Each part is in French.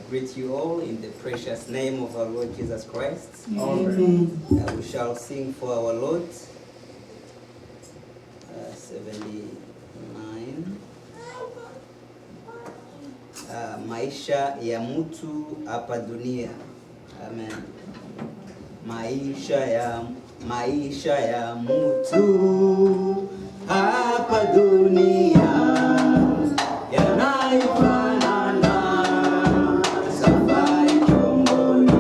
greet you all in the precious name of our Lord Jesus Christ. Amen. We shall sing for our Lord. 79. Maisha ya mtu hapa dunia. Amen. Maisha ya mtu hapa dunia yanaifanana safari chomboni,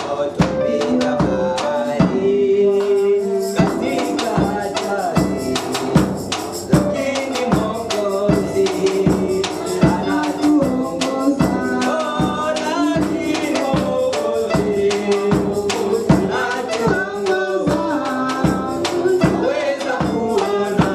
utopita bahari katika hatari, lakini Mwokozi anatuongoza. Lakini Mwokozi anatuongoza, weza kuona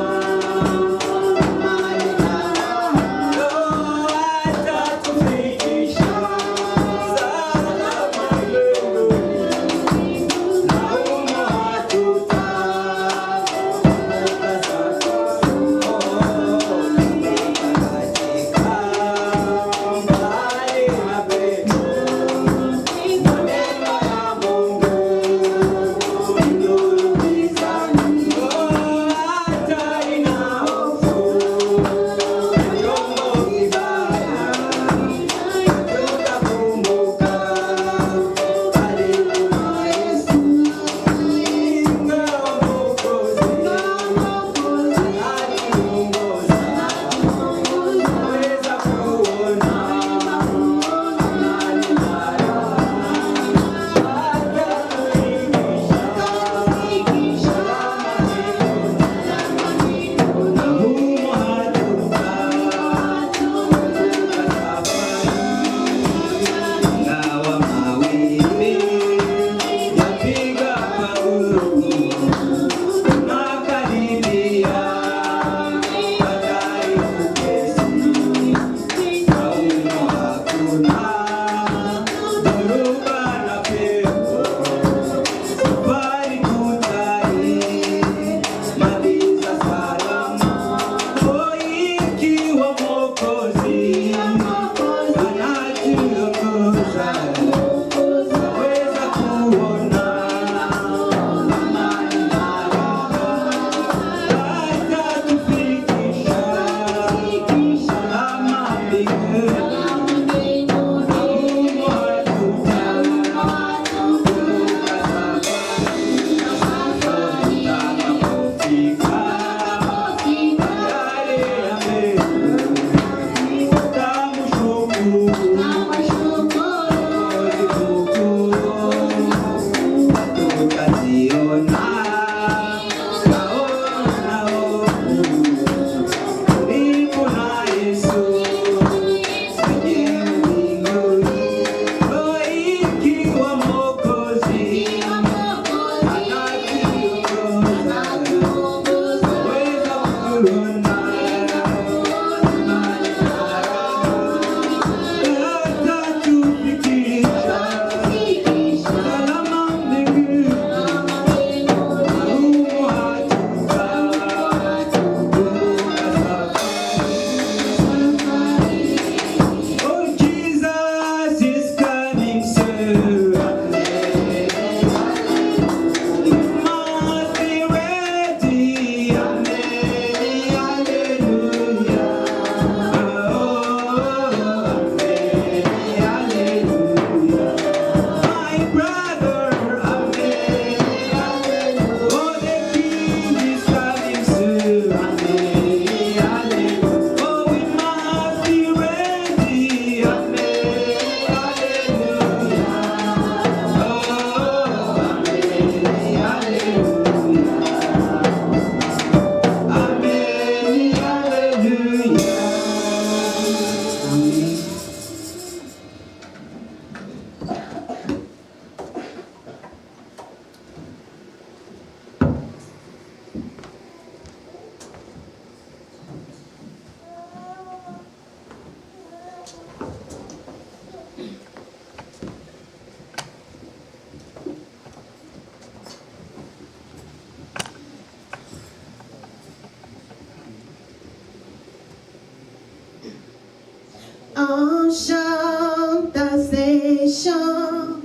chante à ces chants.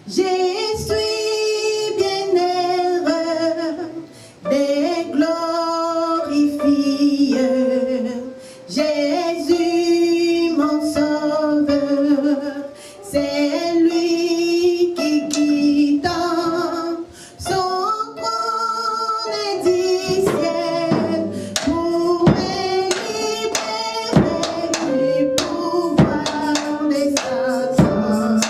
Je suis bien heureux des glorifiés. Jésus, mon sauveur, c'est lui qui guide son trône du ciel pour me libérer du pouvoir des Satans.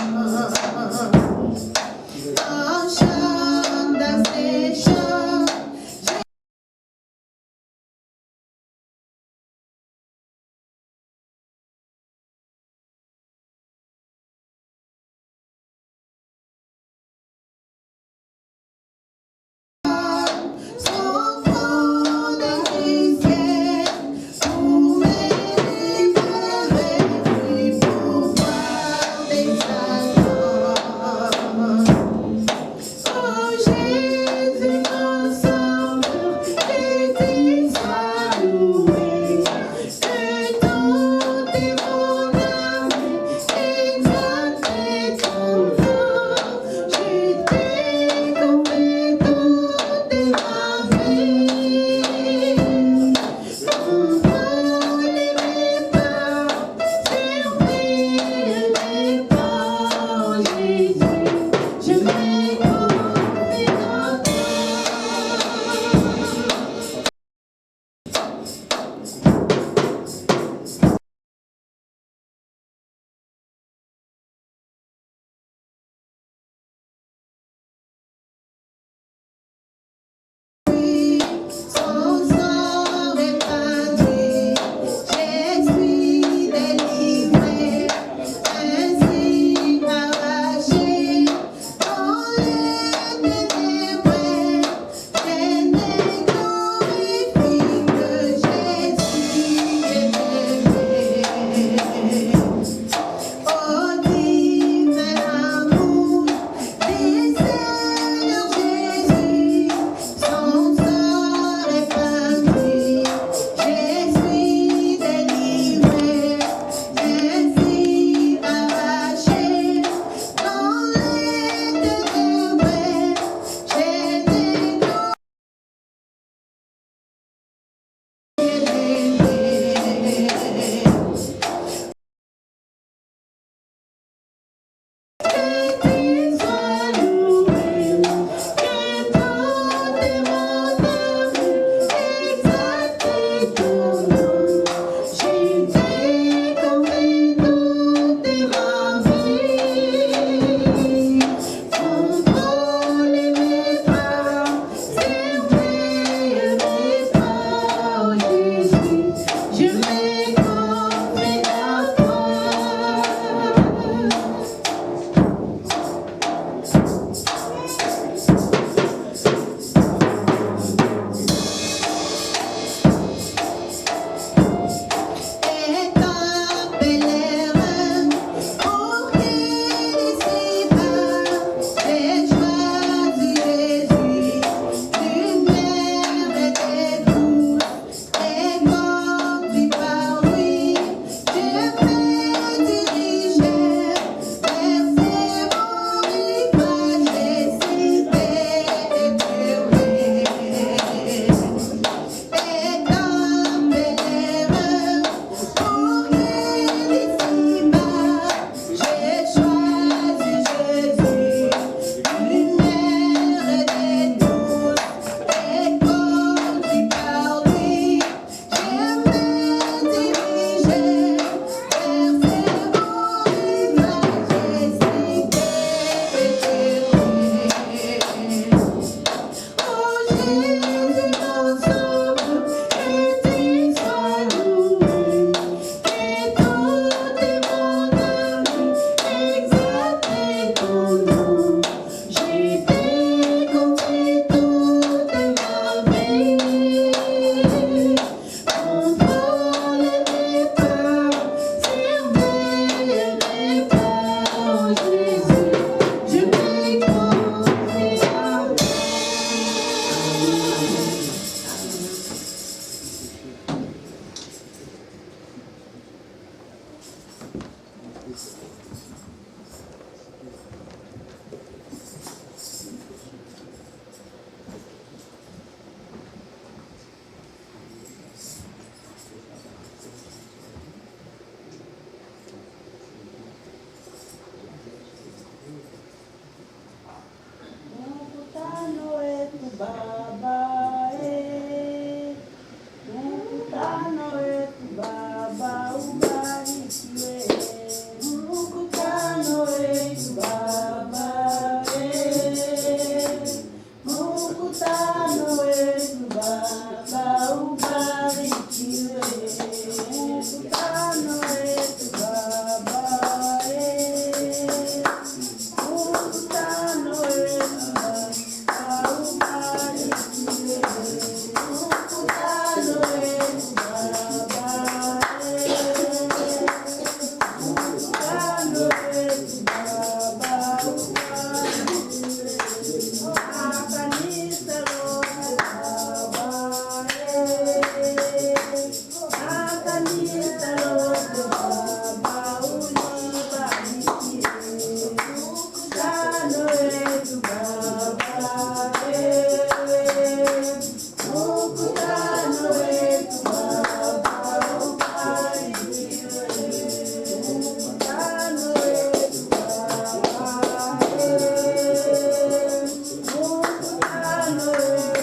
wetu Baba, mkutano wetu Baba ubarikiwe, mkutano wetu Baba, mkutano wetu Baba ubarikiwe, mkutano wetu Baba, mkutano wetu Baba ubarikiwe, mkutano wetu Baba, mkutano wetu Baba ubarikiwe, kanisa lote Baba, kanisa lote Baba ulibarikiwe, mkutano wetu Baba, mkutano wetu Baba ubarikiwe, mkutano wetu Baba, mkutano wetu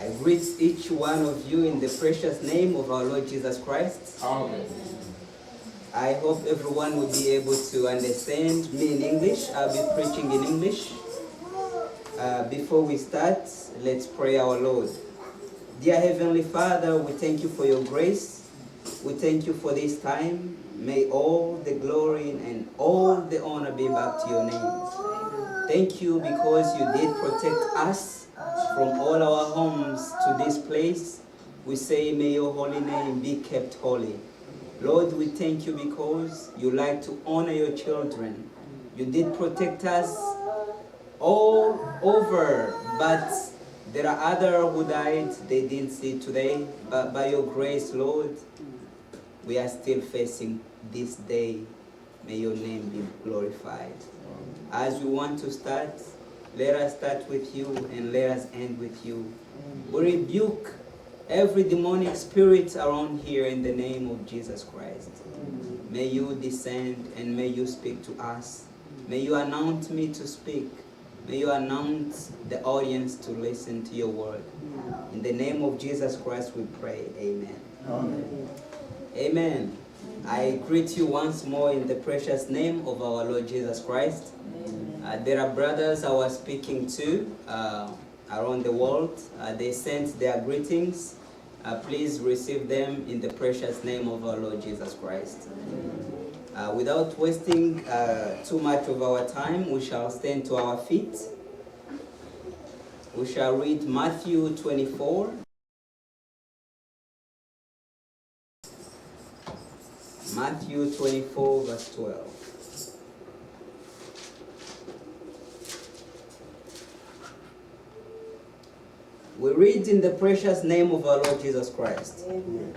I greet each one of you in the precious name of our Lord Jesus Christ. Amen. I hope everyone will be able to understand me in English. I'll be preaching in English. Before we start, let's pray our Lord. Dear Heavenly Father, we thank you for your grace. We thank you for this time. May all the glory and all the honor be back to your name. Thank you because you did protect us from all our homes to this place. We say, may your holy name be kept holy. Lord, we thank you because you like to honor your children. You did protect us all over, but there are others who died, they didn't see today. But by your grace, Lord, we are still facing this day. May your name be glorified. As we want to start, let us start with you and let us end with you. We rebuke every demonic spirit around here in the name of Jesus Christ. May you descend and may you speak to us. May you anoint me to speak. May you anoint the audience to listen to your word. In the name of Jesus Christ we pray. Amen. Amen. Amen. I greet you once more in the precious name of our Lord Jesus Christ. There are brothers I was speaking to around the world. They sent their greetings. Please receive them in the precious name of our Lord Jesus Christ. Without wasting too much of our time, we shall stand to our feet. We shall read Matthew 24. Matthew 24, verse 12. We read in the precious name of our Lord Jesus Christ. Amen.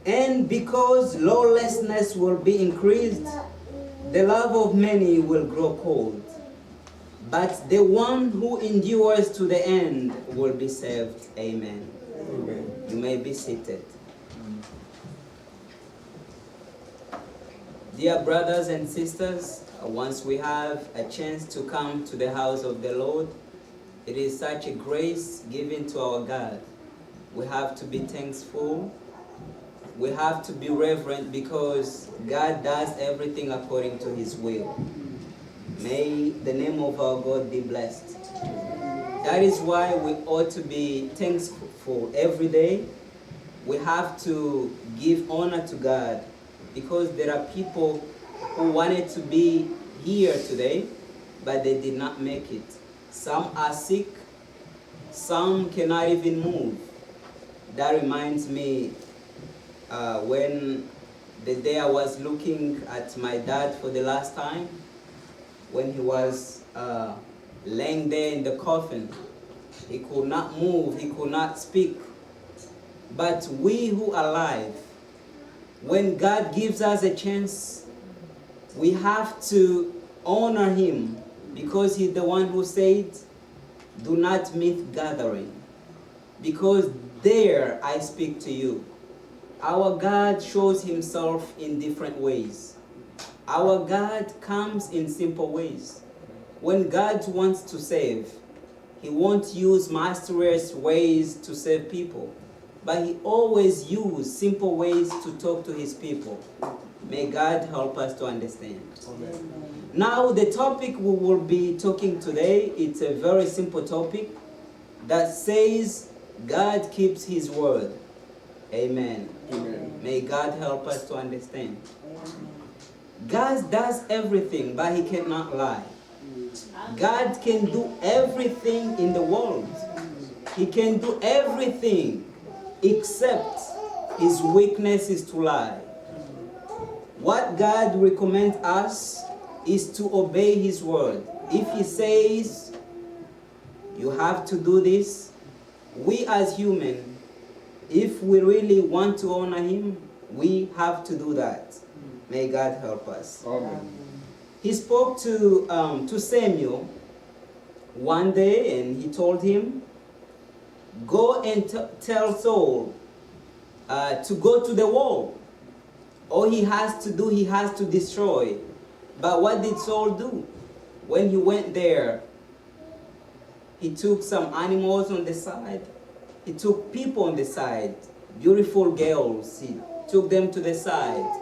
And because lawlessness will be increased, the love of many will grow cold. But the one who endures to the end will be saved. Amen. Amen. You may be seated. Dear brothers and sisters, once we have a chance to come to the house of the Lord, it is such a grace given to our God. We have to be thankful. We have to be reverent because God does everything according to His will. May the name of our God be blessed. That is why we ought to be thankful every day. We have to give honor to God because there are people who wanted to be here today, but they did not make it. Some are sick. Some cannot even move. That reminds me when the day I was looking at my dad for the last time, when he was laying there in the coffin. He could not move, he could not speak. But we who are alive, when God gives us a chance, we have to honor Him because He's the one who said, do not meet gathering, because there I speak to you. Our God shows Himself in different ways. Our God comes in simple ways. When God wants to save, He won't use mysterious ways to save people, but He always uses simple ways to talk to His people. May God help us to understand. Amen. Now, the topic we will be talking today, it's a very simple topic that says God keeps His word. Amen. Amen. May God help us to understand. God does everything, but He cannot lie. God can do everything in the world. He can do everything except His weakness is to lie. What God recommends us is to obey His word. If He says, you have to do this, we as human, if we really want to honor Him, we have to do that. May God help us. Amen. He spoke to Samuel one day and He told him, go and tell Saul to go to the wall. All he has to do, he has to destroy. But what did Saul do? When he went there, he took some animals on the side. He took people on the side, beautiful girls. He took them to the side.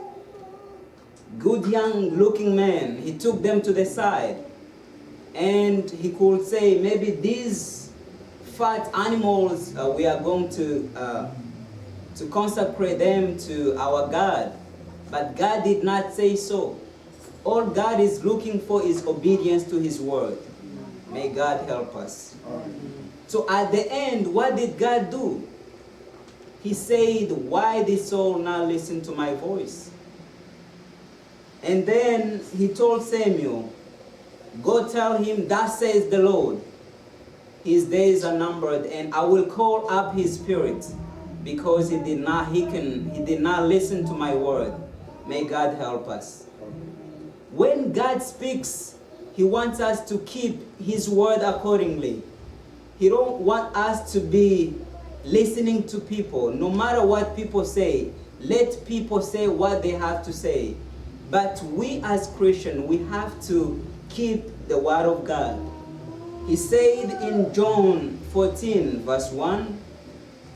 Good young looking men, he took them to the side. And he could say, maybe these fat animals we are going to to consecrate them to our God. But God did not say so. All God is looking for is obedience to His word. May God help us. So at the end, what did God do? He said, why did Saul not listen to my voice? And then he told Samuel, go tell him, thus says the Lord, his days are numbered, and I will call up his spirit, because he did not listen to my word. May God help us. When God speaks, He wants us to keep His word accordingly. He don't want us to be listening to people. No matter what people say, let people say what they have to say. But we as Christians, we have to keep the word of God. He said in John 14, verse 1,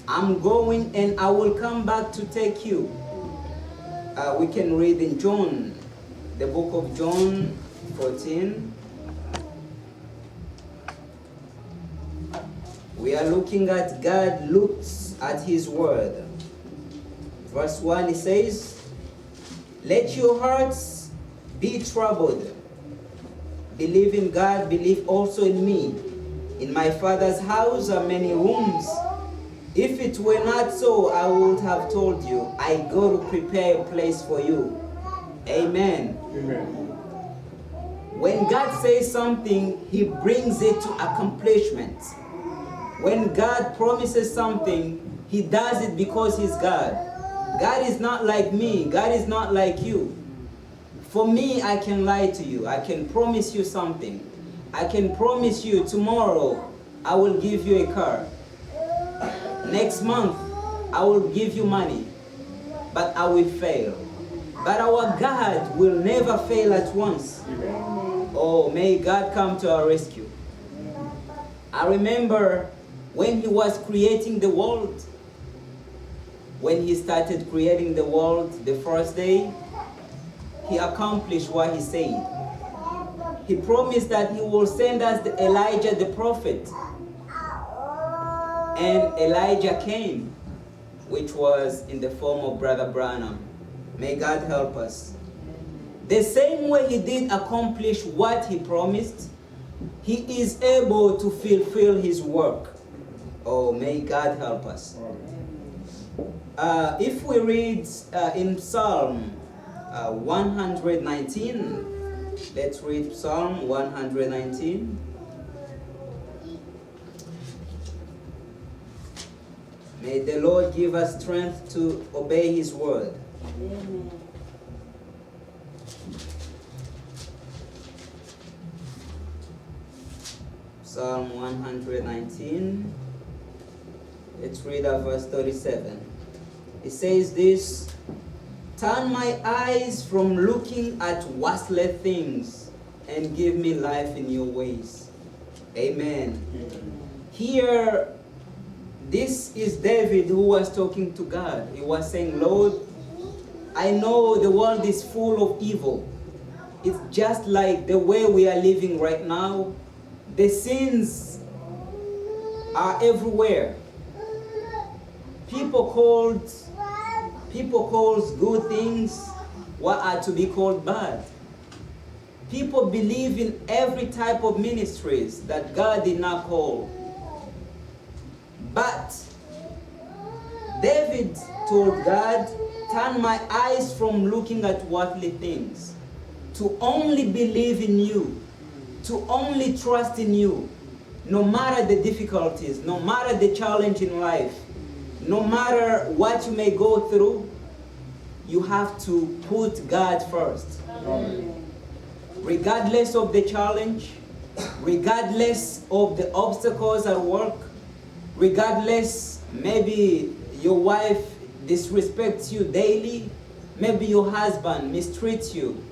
I'm going and I will come back to take you. We can read in John, the book of John 14. We are looking at God looks at His word. Verse 1, it says, let your hearts be troubled. Believe in God, believe also in me. In my Father's house are many rooms. If it were not so, I would have told you, I go to prepare a place for you. Amen. Amen. When God says something, He brings it to accomplishment. When God promises something, He does it because He's God. God is not like me. God is not like you. For me, I can lie to you. I can promise you something. I can promise you tomorrow I will give you a car. Next month, I will give you money, but I will fail. But our God will never fail at once. Oh, may God come to our rescue. I remember when He was creating the world, when He started creating the world the first day, He accomplished what He said. He promised that He will send us Elijah the prophet. And Elijah came, which was in the form of Brother Branham. May God help us. The same way He did accomplish what He promised, He is able to fulfill His work. Oh, may God help us. If we read in Psalm 119, let's read Psalm 119. May the Lord give us strength to obey His word. Amen. Psalm 119. Let's read at verse 37. It says this, turn my eyes from looking at worthless things and give me life in your ways. Amen. Here, this is David who was talking to God. He was saying, Lord, I know the world is full of evil. It's just like the way we are living right now. The sins are everywhere. People calls good things what are to be called bad. People believe in every type of ministries that God did not call. But David told God, turn my eyes from looking at worldly things to only believe in you, to only trust in you, no matter the difficulties, no matter the challenge in life, no matter what you may go through, you have to put God first. Amen. Regardless of the challenge, regardless of the obstacles at work, regardless, maybe your wife disrespects you daily, maybe your husband mistreats you.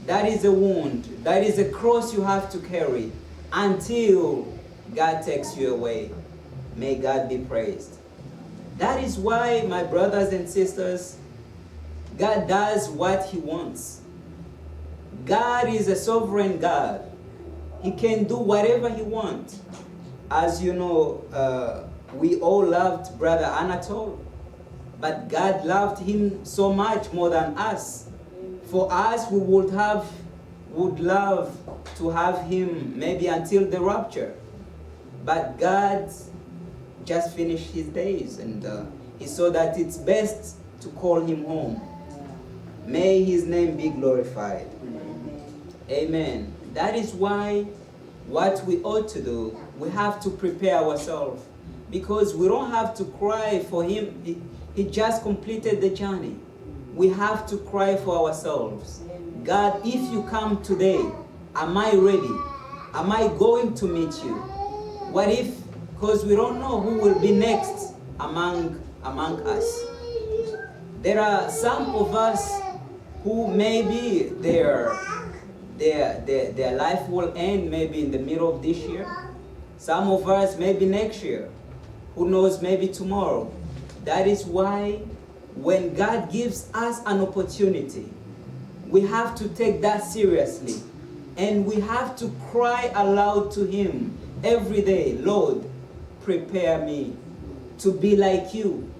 That is a wound. That is a cross you have to carry until God takes you away. May God be praised. That is why, my brothers and sisters, God does what He wants. God is a sovereign God. He can do whatever He wants. As you know, we all loved Brother Anatole, but God loved him so much more than us. For us, we would love to have him maybe until the rapture. But God just finished his days, and he saw that it's best to call him home. May his name be glorified. Amen. That is why what we ought to do, we have to prepare ourselves, because we don't have to cry for him. He just completed the journey. We have to cry for ourselves. God, if you come today, am I ready? Am I going to meet you? What if, because we don't know who will be next among us. There are some of us who maybe their life will end maybe in the middle of this year. Some of us maybe next year. Who knows, maybe tomorrow. That is why when God gives us an opportunity, we have to take that seriously. And we have to cry aloud to him every day, Lord, prepare me to be like you.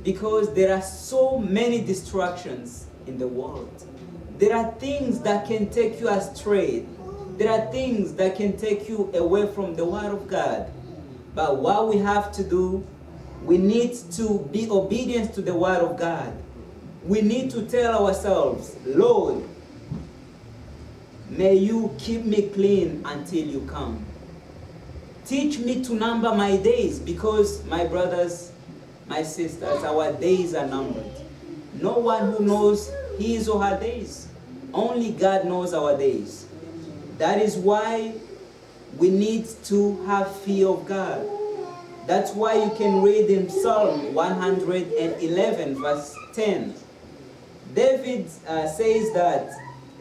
Because there are so many distractions in the world. There are things that can take you astray. There are things that can take you away from the Word of God. But what we have to do, we need to be obedient to the Word of God. We need to tell ourselves, Lord, may you keep me clean until you come. Teach me to number my days, because my brothers, my sisters, our days are numbered. No one who knows his or her days. Only God knows our days. That is why we need to have fear of God. That's why you can read in Psalm 111 verse 10. David says that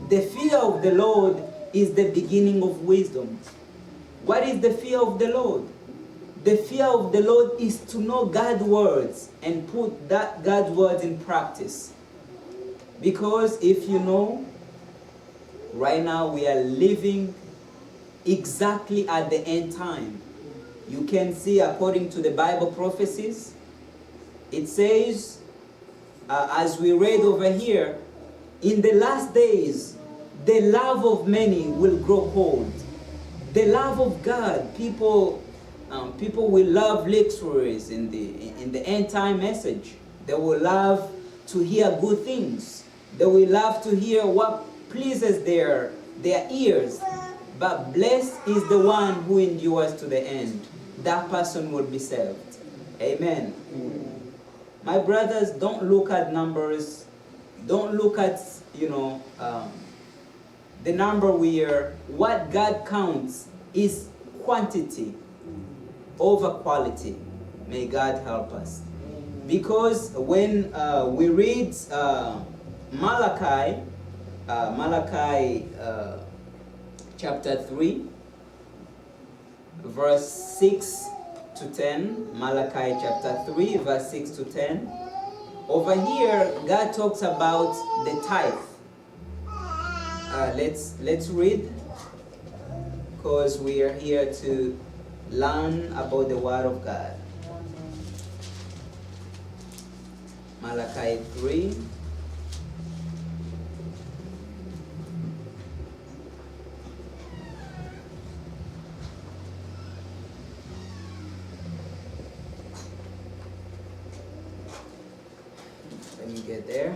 the fear of the Lord is the beginning of wisdom. What is the fear of the Lord? The fear of the Lord is to know God's words and put that God's words in practice. Because if you know, right now we are living exactly at the end time. You can see, according to the Bible prophecies, it says, as we read over here, in the last days, the love of many will grow cold. The love of God, people will love lecturers in the end time message. They will love to hear good things. They will love to hear what pleases their ears. But blessed is the one who endures to the end. That person will be saved. Amen. My brothers, don't look at numbers. Don't look at, the number we are. What God counts is quantity over quality. May God help us. Because when we read Malachi chapter 3, verse 6 to 10, Malachi chapter 3, verse 6 to 10, over here, God talks about the tithe. Let's read, because we are here to learn about the Word of God. Malachi 3. Let me get there.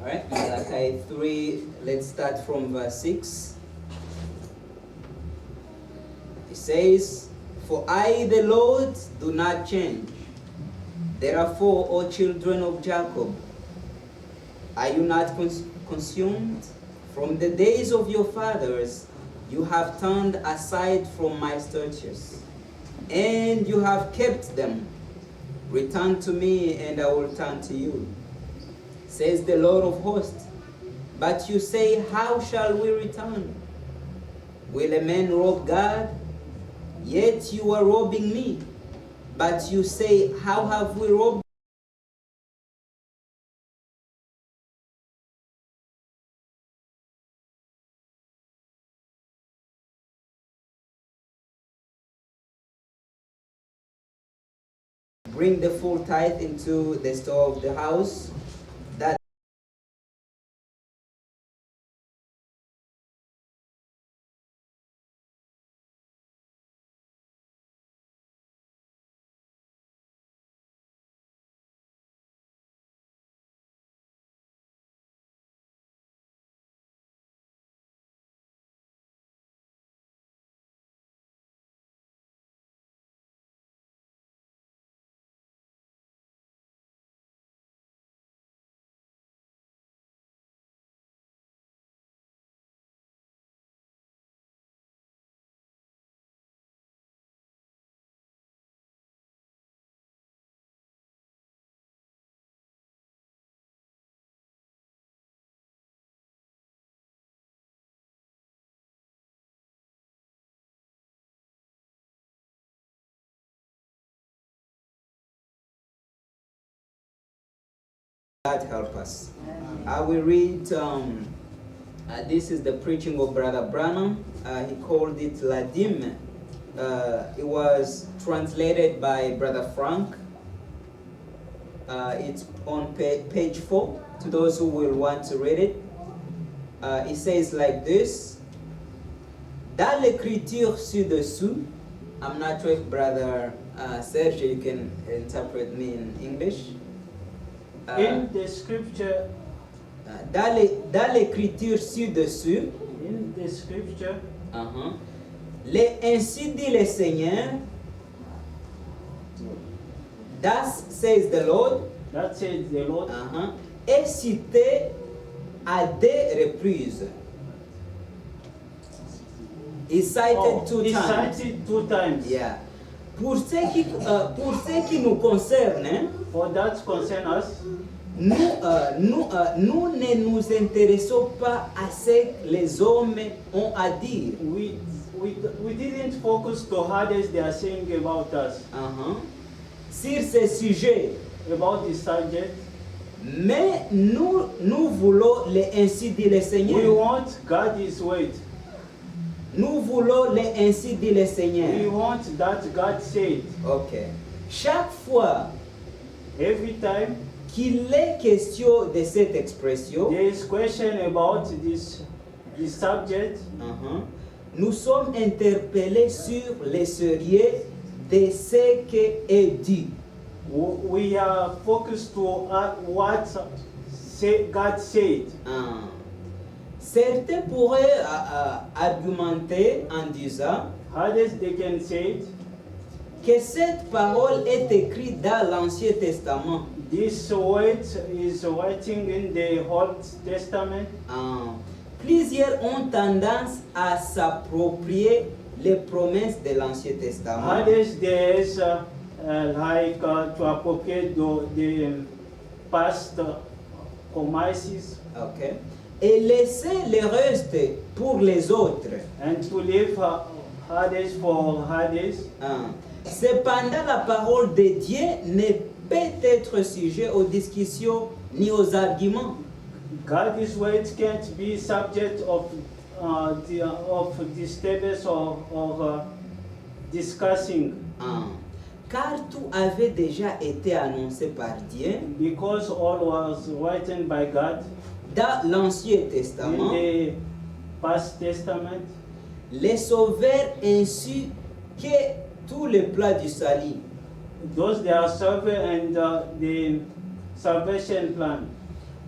All right, Malachi 3, let's start from verse 6. It says, "For I, the Lord, do not change. Therefore, O children of Jacob, are you not consumed? From the days of your fathers, you have turned aside from my statutes, and you have kept them. Return to me, and I will turn to you, says the Lord of hosts. But you say, how shall we return? Will a man rob God? Yet you are robbing me. But you say, how have we robbed bring the full tithe into the store of the house. That God help us. I will read, this is the preaching of Brother Branham. He called it Ladim. It was translated by Brother Frank. It's on page 4, to those who will want to read it. It says like this. Dans l'écriture ci-dessous, I'm not sure if Brother Serge, you can interpret me in English. In the scripture, Dans l'écriture ci-dessus, in the scripture, ainsi dit le Seigneur, thus says the Lord, that says the Lord, est cité à des reprises. He cited two he times. cited 2 times. Yeah. Pour ce qui nous concerne, hein, For that concern us, nous ne nous intéressons pas à ce que les hommes ont à dire. we didn't focus to how they are saying about us, Sur ce sujet, about the subject. mais nous voulons le ainsi dit le We Seigneur. want God's word. Nous voulons le ainsi dit le We Seigneur. want that God said. Ok. Chaque fois Every time qu'il est question de cette expression, there is question about this subject, nous sommes interpellés sur le sérieux de ce qui est dit. we are focused to what God said. Certains pourraient argumenter en disant Others they can say it. que cette parole est écrite dans l'Ancien Testament. This word is writing in the Old Testament. Plusieurs ont tendance à s'approprier les promesses de l'Ancien Testament. Others there is to appropriate the past promises Okay. Et laisser le reste pour les autres. and to leave others for others. Cependant, la parole de Dieu ne peut être sujet aux discussions ni aux arguments. God's word can't be subject of disturbance or discussing, Car tout avait déjà été annoncé par Dieu because all was written by God dans l'Ancien in Testament. the past testament. Les sauveurs ainsi que tous les plats du salut. Those they are serving and the salvation plan.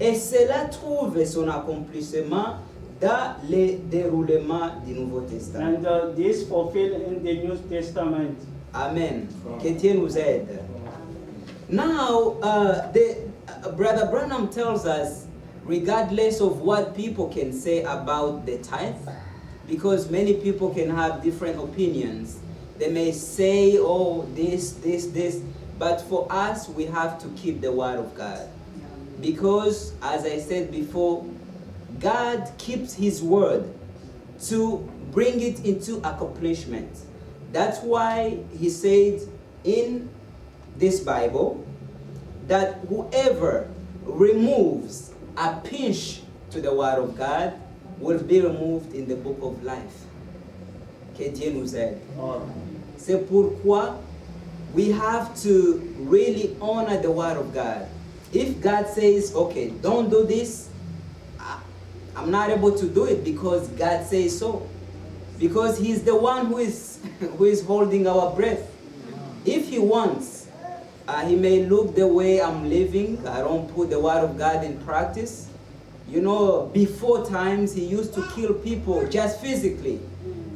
Et cela trouve son accomplissement dans le déroulement du Nouveau Testament. And this fulfilled in the New Testament. Amen. Que Dieu nous aide. Now, Brother Branham tells us, regardless of what people can say about the tithe, because many people can have different opinions. They may say, oh, this, but for us, we have to keep the word of God. Because, as I said before, God keeps his word to bring it into accomplishment. That's why he said in this Bible that whoever removes a pinch to the word of God will be removed in the book of life. Que Dieu nous aide. C'est pourquoi we have to really honor the word of God. If God says, okay, don't do this, I'm not able to do it because God says so. Because He's the one who is who is holding our breath. If He wants, He may look the way I'm living. I don't put the word of God in practice. You know, before times He used to kill people just physically.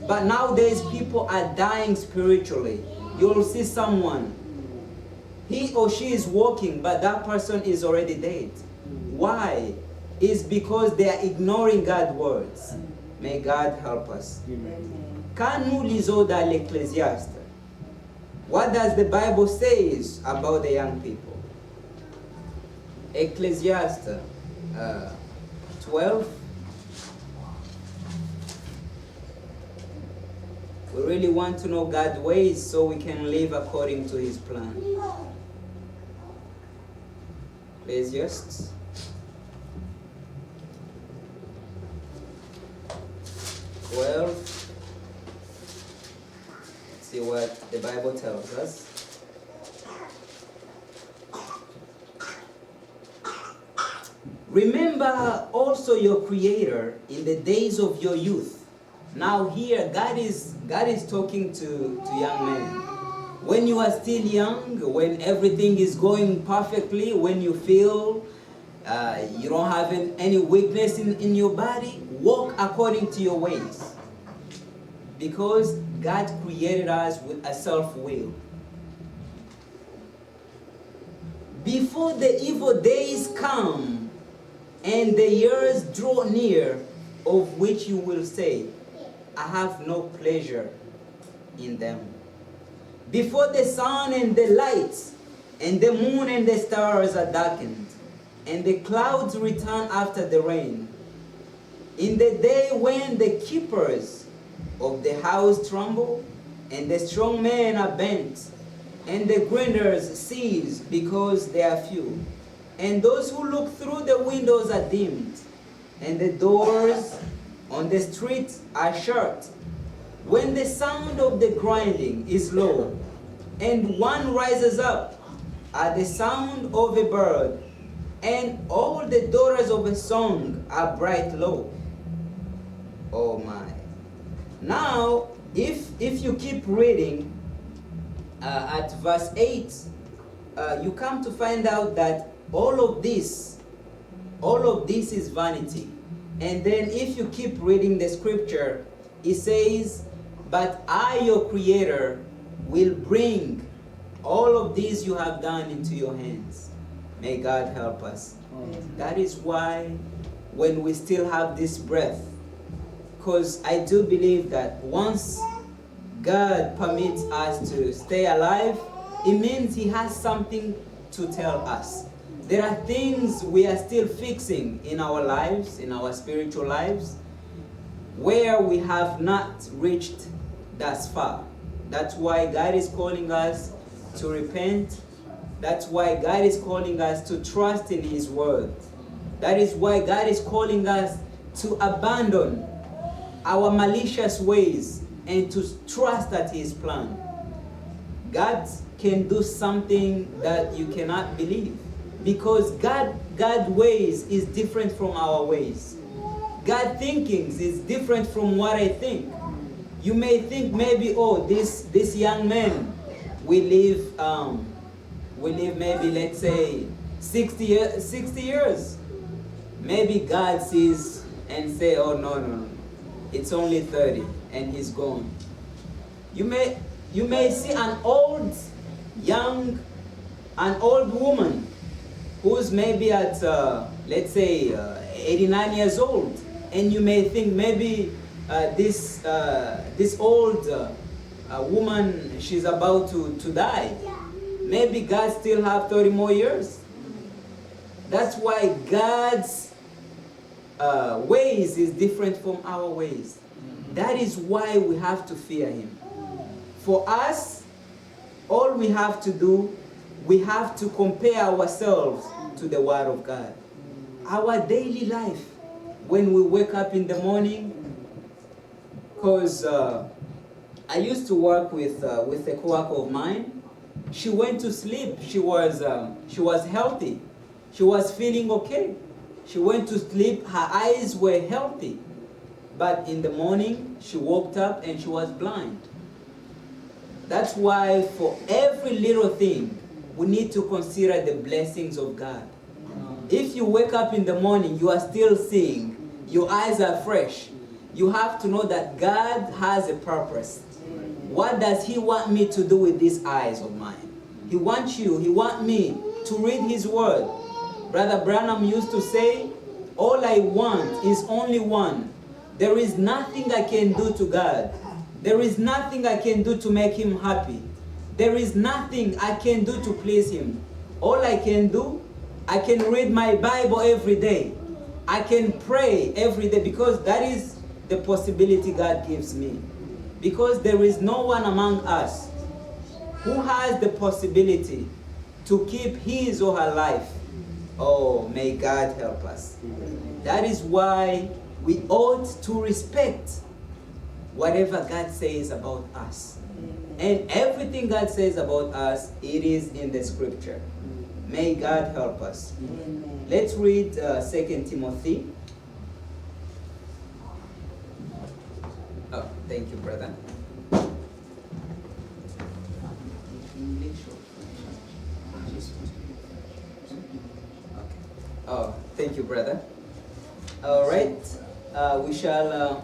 But nowadays people are dying spiritually. You'll see someone, he or she is walking, but that person is already dead. Why? It's because they are ignoring God's words. May God help us. Amen. Quand nous lisons dans l'Ecclésiaste, what does the Bible say about the young people? Ecclesiastes 12. We really want to know God's ways so we can live according to His plan. Ecclesiastes 12. Let's see what the Bible tells us. Remember also your Creator in the days of your youth. Now here, God is talking to young men. When you are still young, when everything is going perfectly, when you feel you don't have any weakness in your body, walk according to your ways. Because God created us with a self-will. Before the evil days come and the years draw near, of which you will say, I have no pleasure in them. Before the sun and the lights and the moon and the stars are darkened, and the clouds return after the rain, in the day when the keepers of the house tremble, and the strong men are bent, and the grinders cease because they are few, and those who look through the windows are dimmed, and the doors on the street are shut. When the sound of the grinding is low, and one rises up at the sound of a bird, and all the daughters of a song are bright low. Oh my. Now, if you keep reading at verse 8, you come to find out that all of this is vanity. And then if you keep reading the scripture, it says, but I, your Creator, will bring all of these you have done into your hands. May God help us. That is why when we still have this breath, because I do believe that once God permits us to stay alive, it means He has something to tell us. There are things we are still fixing in our lives, in our spiritual lives, where we have not reached thus far. That's why God is calling us to repent. That's why God is calling us to trust in His word. That is why God is calling us to abandon our malicious ways and to trust at His plan. God can do something that you cannot believe. Because God's ways is different from our ways. God's thinking is different from what I think. You may think maybe, oh, this young man will live maybe, let's say, 60 years. Maybe God sees and say, oh, no. It's only 30 and he's gone. You may see an old woman who's maybe at, let's say, 89 years old. And you may think maybe this old woman, she's about to die. Maybe God still have 30 more years. That's why God's ways is different from our ways. That is why we have to fear Him. For us, all we have to do, we have to compare ourselves to the Word of God. Our daily life, when we wake up in the morning, because I used to work with a co-worker of mine, she went to sleep. She was healthy. She was feeling okay. She went to sleep. Her eyes were healthy. But in the morning, she woke up and she was blind. That's why for every little thing, we need to consider the blessings of God. If you wake up in the morning, you are still seeing, your eyes are fresh, you have to know that God has a purpose. What does He want me to do with these eyes of mine? He wants me to read His Word. Brother Branham used to say, all I want is only one. There is nothing I can do to God. There is nothing I can do to make Him happy. There is nothing I can do to please Him. All I can do, I can read my Bible every day. I can pray every day because that is the possibility God gives me. Because there is no one among us who has the possibility to keep his or her life. Oh, may God help us. That is why we ought to respect whatever God says about us. And everything God says about us, it is in the scripture. May God help us. Amen. Let's read 2 Timothy. Oh, thank you, brother. English or French? Okay. Oh, thank you, brother. All right. We shall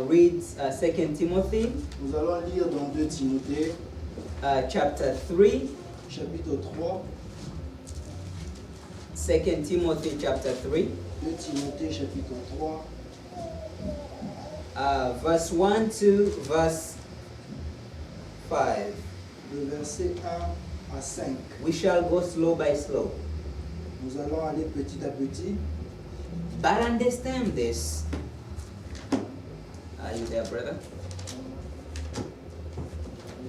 read 2 Timothy, Nous allons lire dans 2 Timothée, chapter 3. chapitre 3. 2 Timothy chapter 3, 2 Timothée, chapitre 3, verse 1 to verse 5. de verset 1 à 5. We shall go slow by slow. Nous allons aller petit à petit. But understand this. Are you there, brother?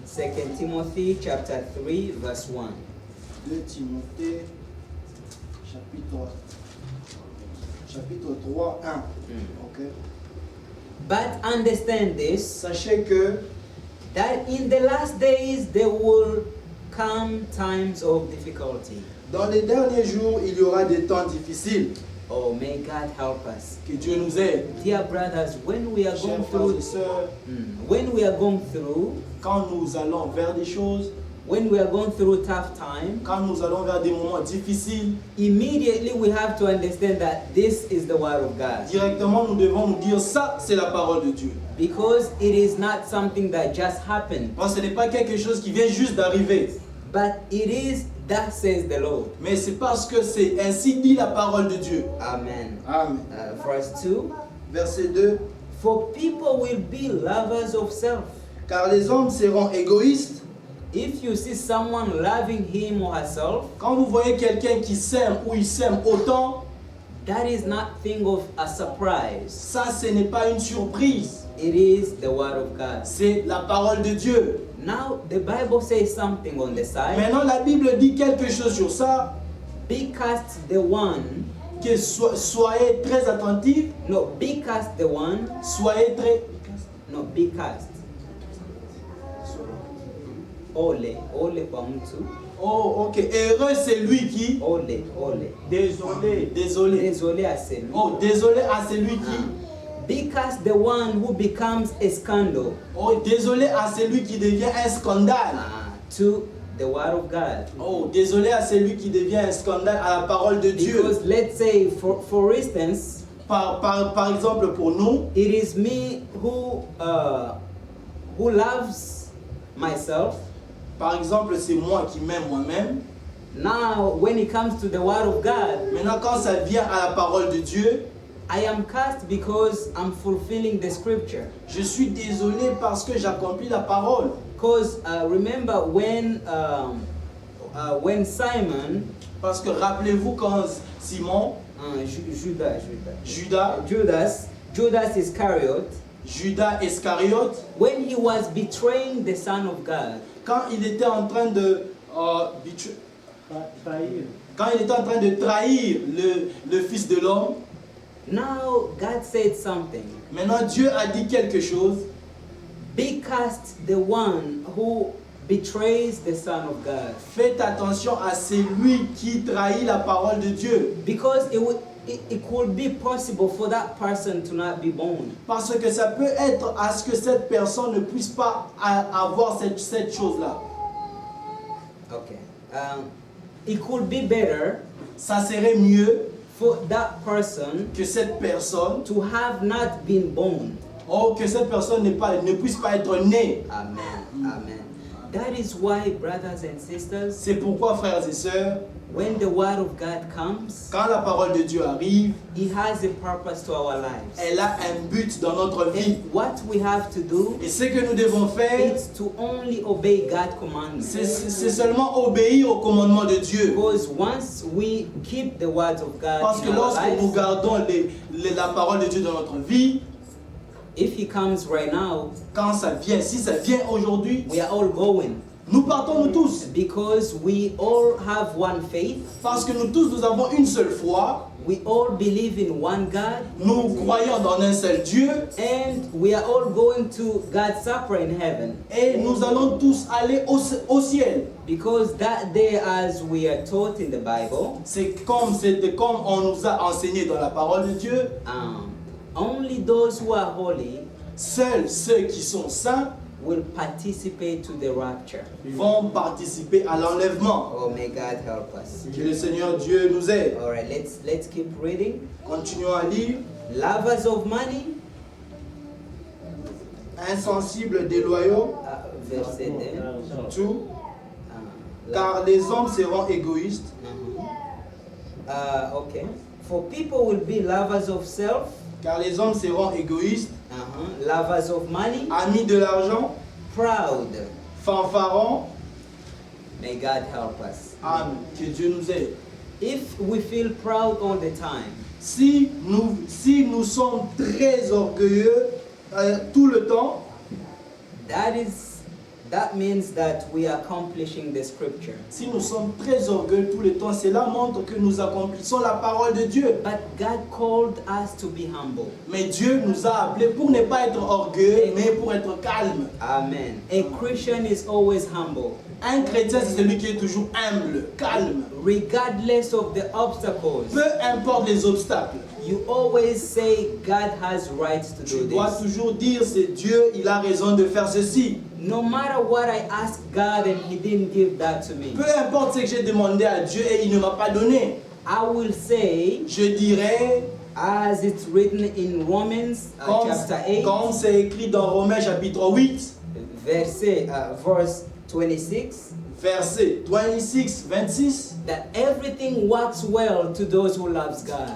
2 Timothy chapter 3, verse 1. 2 Timothée, chapitre 3, 1. Ok. But understand this, Sachez que that in the last days there will come times of difficulty. dans les derniers jours, il y aura des temps difficiles. Oh, may God help us. Que Dieu nous aide. Dear brothers, when we are going Chers frères through, et sœurs, when we are going through, quand nous allons vers des choses, when we are going through tough time, quand nous allons vers des moments difficiles, immediately we have to understand that this is the word of God. directement nous devons nous dire ça, c'est la parole de Dieu. Because it is not something that just happened, Parce que ce n'est pas quelque chose qui vient juste d'arriver, but it is that says the Lord. mais c'est parce que c'est ainsi dit la parole de Dieu. Amen. Amen. Verse 2. Verset 2. For people will be lovers of self. Car les hommes seront égoïstes. If you see someone loving him or herself, Quand vous voyez quelqu'un qui s'aime ou il s'aime autant, that is not thing of a surprise. ça ce n'est pas une surprise. It is the word of God. C'est la parole de Dieu. Now the Bible says something on the side. Maintenant la Bible dit quelque chose sur ça. Because the one, Que soyez très attentifs. no, because the one, Soyez très... no, because. Ole kwa mtu. Oh, ok. Heureux c'est lui qui... Ole. Désolé. Désolé. Désolé à celui. Oh, désolé à celui qui... Because the one who becomes a scandal Oh, désolé à celui qui devient un scandale. to the word of God. Oh, désolé à celui qui devient un scandale à la parole de Dieu. Because let's say, for instance, Par exemple, pour nous, it is me who loves myself. par exemple, c'est moi qui m'aime moi-même. Now, when it comes to the word of God, Maintenant, quand ça vient à la parole de Dieu, I am cursed because I'm fulfilling the scripture. je suis désolé parce que j'accomplis la parole. Because remember when Simon, Parce que rappelez-vous quand Simon, Judas Iscariot, Judas Iscariote, when he was betraying the Son of God, quand il était en train de trahir le Fils de l'homme, now God said something. maintenant Dieu a dit quelque chose. Because the one who betrays the Son of God. Faites attention à celui qui trahit la parole de Dieu. Because it could be possible for that person to not be born. Parce que ça peut être à ce que cette personne ne puisse pas avoir cette chose-là. Okay. It could be better Ça serait mieux for that person que cette personne, to have not been born. que cette personne ne puisse pas être née. Amen. Amen. That is why, brothers and sisters, C'est pourquoi, frères et sœurs, when the word of God comes, quand la parole de Dieu arrive, it has a purpose to our lives. elle a un but dans notre vie. And what we have to do Et ce que nous devons faire, is to only obey God's commandments. c'est seulement obéir au commandement de Dieu. Because once we keep the words of God Parce que in our lorsque nous lives, gardons la parole de Dieu dans notre vie, if He comes right now, quand ça vient, si ça vient aujourd'hui, we are all going. nous partons nous tous. Because we all have one faith, Parce que nous tous, nous avons une seule foi. we all believe in one God, Nous croyons dans un seul Dieu. and we are all going to God's supper in heaven. Et nous allons tous aller au ciel. Because that day, as we are taught in the Bible, C'était comme on nous a enseigné dans la parole de Dieu. only those who are holy Seuls ceux qui sont saints will participate to the rapture. vont participer à l'enlèvement. Oh, may God help us. Que le Seigneur Dieu nous aide. All right, let's keep reading. Continuons à lire. Lovers of money, Insensibles, déloyaux, verset 2. tout, car les hommes seront égoïstes. Okay. For people will be lovers of self, Car les hommes seront égoïstes, lovers of money, amis de l'argent, proud. fanfarons. May God help us. Amen. Que Dieu nous aide. If we feel proud all the time, Si nous sommes très orgueilleux tout le temps, that means that we are accomplishing the scripture. si nous sommes très orgueilleux tout le temps, cela montre que nous accomplissons la parole de Dieu. But God called us to be humble. Mais Dieu nous a appelés pour ne pas être orgueilleux, mais pour être calme. Amen. A Christian is always humble, Un chrétien, c'est celui qui est toujours humble, calme. regardless of the obstacles. Peu importe les obstacles. You always say God has rights to Tu do dois this. toujours dire, c'est Dieu, il a raison de faire ceci. No matter what I ask God and He didn't give that to me, Peu importe ce que j'ai demandé à Dieu et il ne m'a pas donné. I will say, Je dirais, as it's written in Romans chapter 8, comme c'est écrit dans Romains chapitre 8, verse 26, verset 26, that everything works well to those who loves God.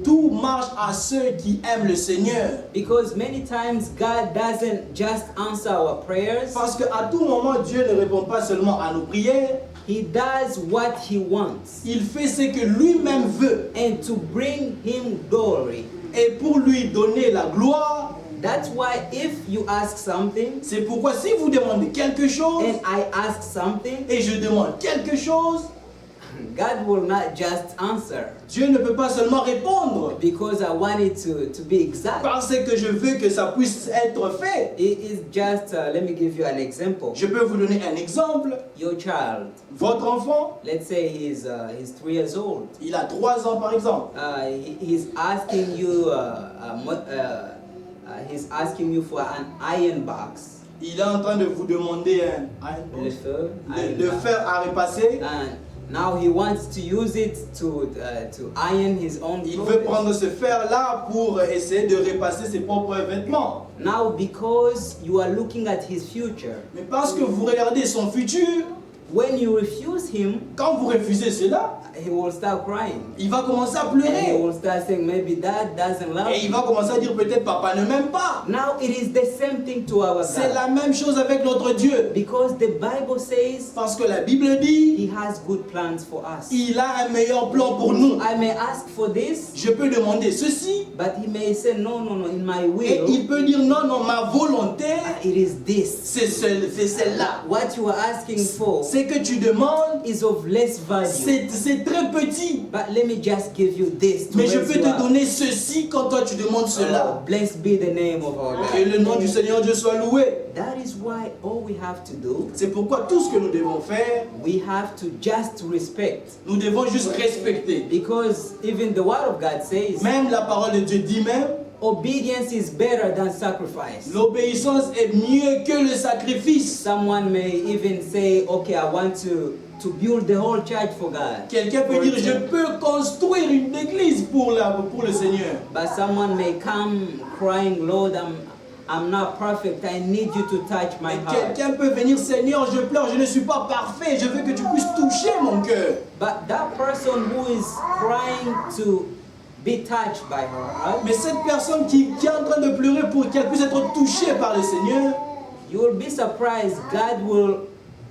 tout marche à ceux qui aiment le Seigneur. Because many times God doesn't just answer our prayers, Parce qu'à tout moment, Dieu ne répond pas seulement à nos prières, He does what He wants. il fait ce que lui-même veut. And to bring Him glory. Et pour lui donner la gloire, That's why if you ask something c'est pourquoi si vous demandez quelque chose, and I ask something, et je demande quelque chose, God will not just answer Dieu ne peut pas seulement répondre because I want it to be exact. parce que je veux que ça puisse être fait. It is just, let me give you an example. Je peux vous donner un exemple. Your child, Votre enfant, let's say he's 3 years old. il a 3 ans par exemple. He's asking you, he's asking you for an iron box. Il est en train de vous demander Le feu, iron le box. fer à repasser. And now he wants to use it to iron his own Il veut clothes. prendre ce fer-là pour essayer de repasser ses propres vêtements. Now, because you are looking at his future, Mais parce que vous regardez son futur, when you refuse him, quand vous refusez cela, he will start crying. il va commencer à And he pleurer. will start saying, maybe dad doesn't love Et il me. va commencer à dire peut-être papa ne m'aime pas. Now, it is the same thing to our C'est God. la même chose avec notre Dieu. Because the Bible says Parce que la Bible dit, he has good plans for us. il a un meilleur plan pour nous. I may ask for this, Je peux demander ceci, but he may say, no, in my et will, il peut dire non, ma volonté, it is this. c'est celle-là. What you are asking for, Ce Ce que tu demandes, is of less value. c'est très petit. But let me just give you this to Mais je raise peux you te up. donner ceci quand toi tu demandes Oh, cela. blessed be the name of our Que God. le nom du Seigneur Dieu soit loué. That is why all we have to do, C'est pourquoi tout ce que nous devons faire, we have to just respect. nous devons juste respecter. Because even the word of God says, Même la parole de Dieu dit même, obedience is better than sacrifice. l'obéissance est mieux que le sacrifice. Someone may even say, okay, I want to build the whole church for God. Quelqu'un peut For dire, je example. peux construire une église pour le Seigneur. But someone may come crying, Lord, I'm not perfect. I need you to touch my Et heart. quelqu'un peut venir, Seigneur, je pleure, je ne suis pas parfait, je veux que tu puisses toucher mon cœur. But that person who is crying to be touched by her heart, Mais cette personne qui est en train de pleurer pour qu'elle puisse être touchée par le Seigneur, you will be surprised. God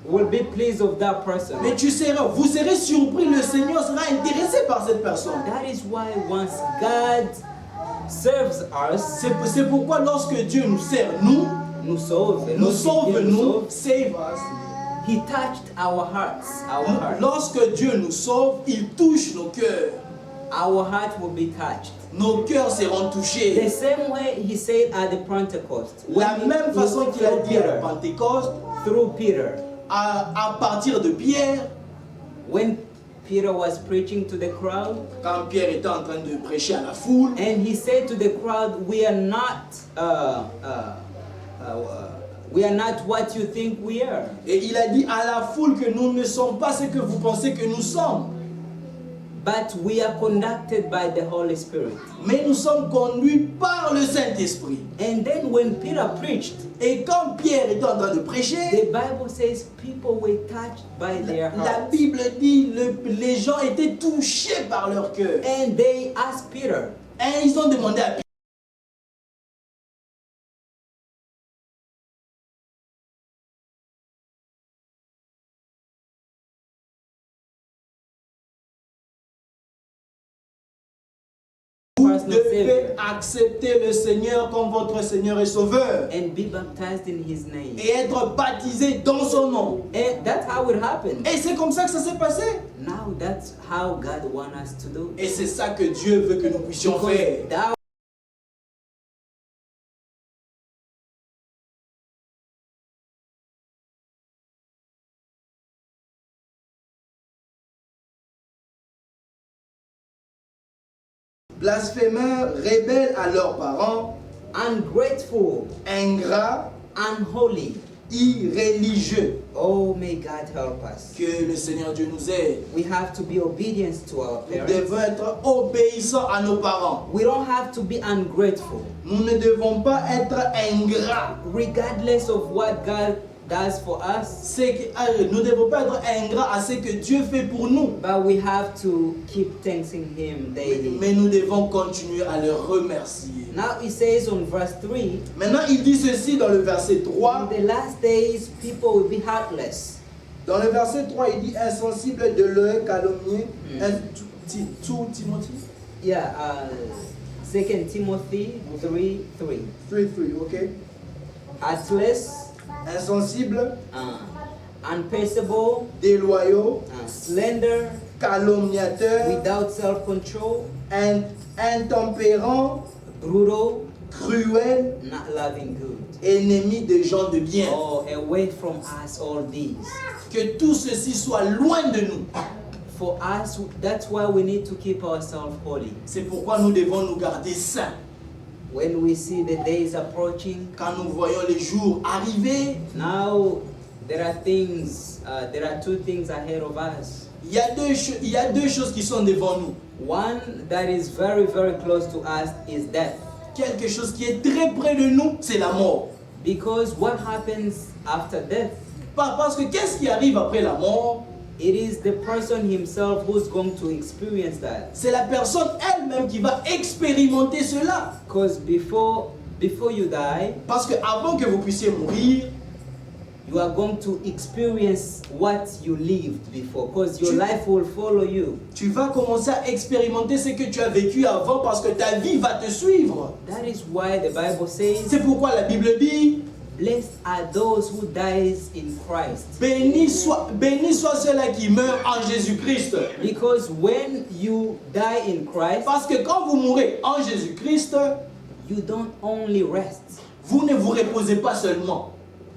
will be pleased of that person. mais vous serez surpris, le Seigneur sera intéressé par cette personne. That is why once God serves us, C'est pourquoi lorsque Dieu nous sert, nous sauve, save us. He touched our hearts. Lorsque Dieu nous sauve, il touche nos cœurs. Our heart will be touched. Nos cœurs seront The touchés. same way he said at the Pentecost. La même façon qu'il a dit à la Peter, Pentecôte, through Peter, à partir de Pierre, when Peter was preaching to the crowd, quand Pierre était en train de prêcher à la foule, and he said to the crowd, we are not what you think we are. et il a dit à la foule que nous ne sommes pas ce que vous pensez que nous sommes, But we are conducted by the Holy Spirit. mais nous sommes conduits par le Saint-Esprit. And then when Peter preached, Et quand Pierre était en train de prêcher, the Bible says people were touched by their la hearts. Bible dit les gens étaient touchés par leur cœur. And they asked Peter, Et ils ont demandé à Pierre, vous personal devez Savior, accepter le Seigneur comme votre Seigneur et Sauveur and be baptized in His name. et être baptisé dans son nom. And that's how it happened. Et c'est comme ça que ça s'est passé. Now that's how God wants us to do. Et c'est ça que Dieu veut que nous puissions faire. That Blasphémeurs, rebelles à leurs parents, ungrateful, ingrats, unholy. irréligieux. Oh, may God help us. Que le Seigneur Dieu nous aide. We have to be obedient to our Nous parents. devons être obéissants à nos parents. We don't have to be ungrateful, Nous ne devons pas être ingrats. regardless of what God does for us. Nous ne devons pas être ingrats à ce que Dieu fait pour nous. But we have to keep thanking Him daily. Mais nous devons continuer à le remercier. Now it says on verse 3, Maintenant, il dit ceci dans le verset 3. in the last days people will be heartless. Dans le verset 3, il dit insensible de l'œil, calomnié. Timothy Yeah, 2 Timothy 3:3. 3:3, ok. Heartless, Insensible, unpaceable, déloyaux, slender, calomniateurs, without self-control, intempérants, brutal, cruels, not loving good. ennemis des gens de bien. Oh, away from us all these. Que tout ceci soit loin de nous. For us, that's why we need to keep ourselves holy. C'est pourquoi nous devons nous garder saints. When we see the days approaching, Quand nous voyons les jours arriver, now there are two things ahead of us. il y a deux choses qui sont devant nous. One that is very, very close to us is death. Quelque chose qui est très près de nous, c'est la mort. Because what happens after death? Parce que qu'est-ce qui arrive après la mort? It is the person himself who's going to experience that. C'est la personne elle-même qui va expérimenter cela. Because before you die, Parce que avant que vous puissiez mourir, you are going to experience what you lived before. Because your life will follow you. tu vas commencer à expérimenter ce que tu as vécu avant parce que ta vie va te suivre. That is why the Bible says, C'est pourquoi la Bible dit, Blessed are those who dies in Christ. Béni soit ceux-là qui meurent en Jésus-Christ. Because when you die in Christ, Parce que quand vous mourrez en Jésus-Christ, you don't only rest, vous ne vous reposez pas seulement,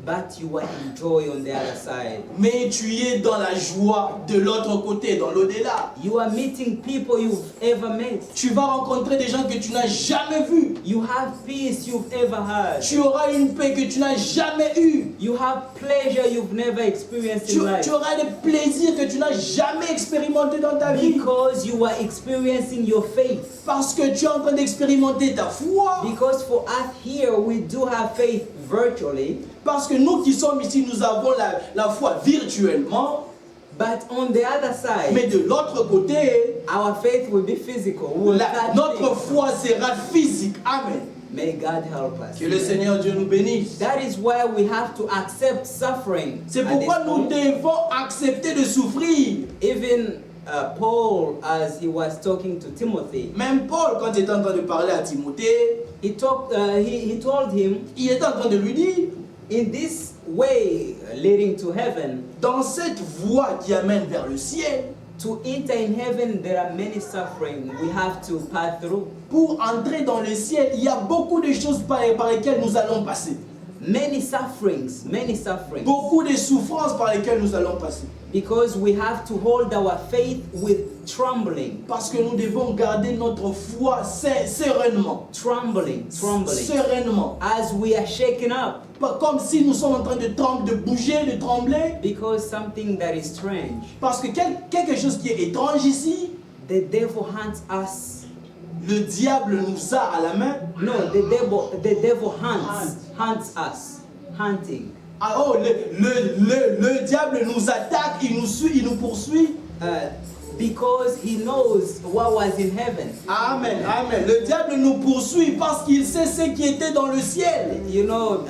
but you are in joy on the other side. mais tu es dans la joie de l'autre côté, dans l'au-delà. You are meeting people you've ever met. Tu vas rencontrer des gens que tu n'as jamais vus. You have peace you've ever had. Tu auras une paix que tu n'as jamais eue. You have pleasure you've never experienced Tu in life. auras des plaisirs que tu n'as jamais expérimentés dans ta vie. Because you are experiencing your faith. Parce que tu es en train d'expérimenter ta foi. Because for us here, we do have faith virtually. Parce que nous qui sommes ici, nous avons la foi virtuellement. But on the other side, Mais de l'autre côté, our faith will be physical. We will touch notre things. foi sera physique. Amen. May God help us. Que le Seigneur Dieu nous bénisse. That is why we have to accept suffering. C'est at pourquoi this nous point. devons accepter de souffrir. Even Paul, as he was talking to Timothy, Même Paul, quand il était en train de parler à Timothée, he told him, il était en train de lui dire, in this way leading to heaven, dans cette voie qui amène vers le ciel, to enter in heaven, there are many suffering we have to pass through. pour entrer dans le ciel, il y a beaucoup de choses par lesquelles nous allons passer. Many sufferings, many sufferings. Beaucoup de souffrances par lesquelles nous allons passer. Because we have to hold our faith with trembling. Parce que nous devons garder notre foi sereinement. Trembling. Sereinement. As we are shaken up. Pas comme si nous sommes en train de bouger, de trembler. Because something that is strange. Parce que quelque chose qui est étrange ici, The devil hunts us. le diable nous a à la main. No, the devil hunts us. Hunting. Ah, oh, le diable nous attaque, il nous suit, il nous poursuit. Because he knows what was in heaven. Amen, amen. Le diable nous poursuit parce qu'il sait ce qui était dans le ciel. You know,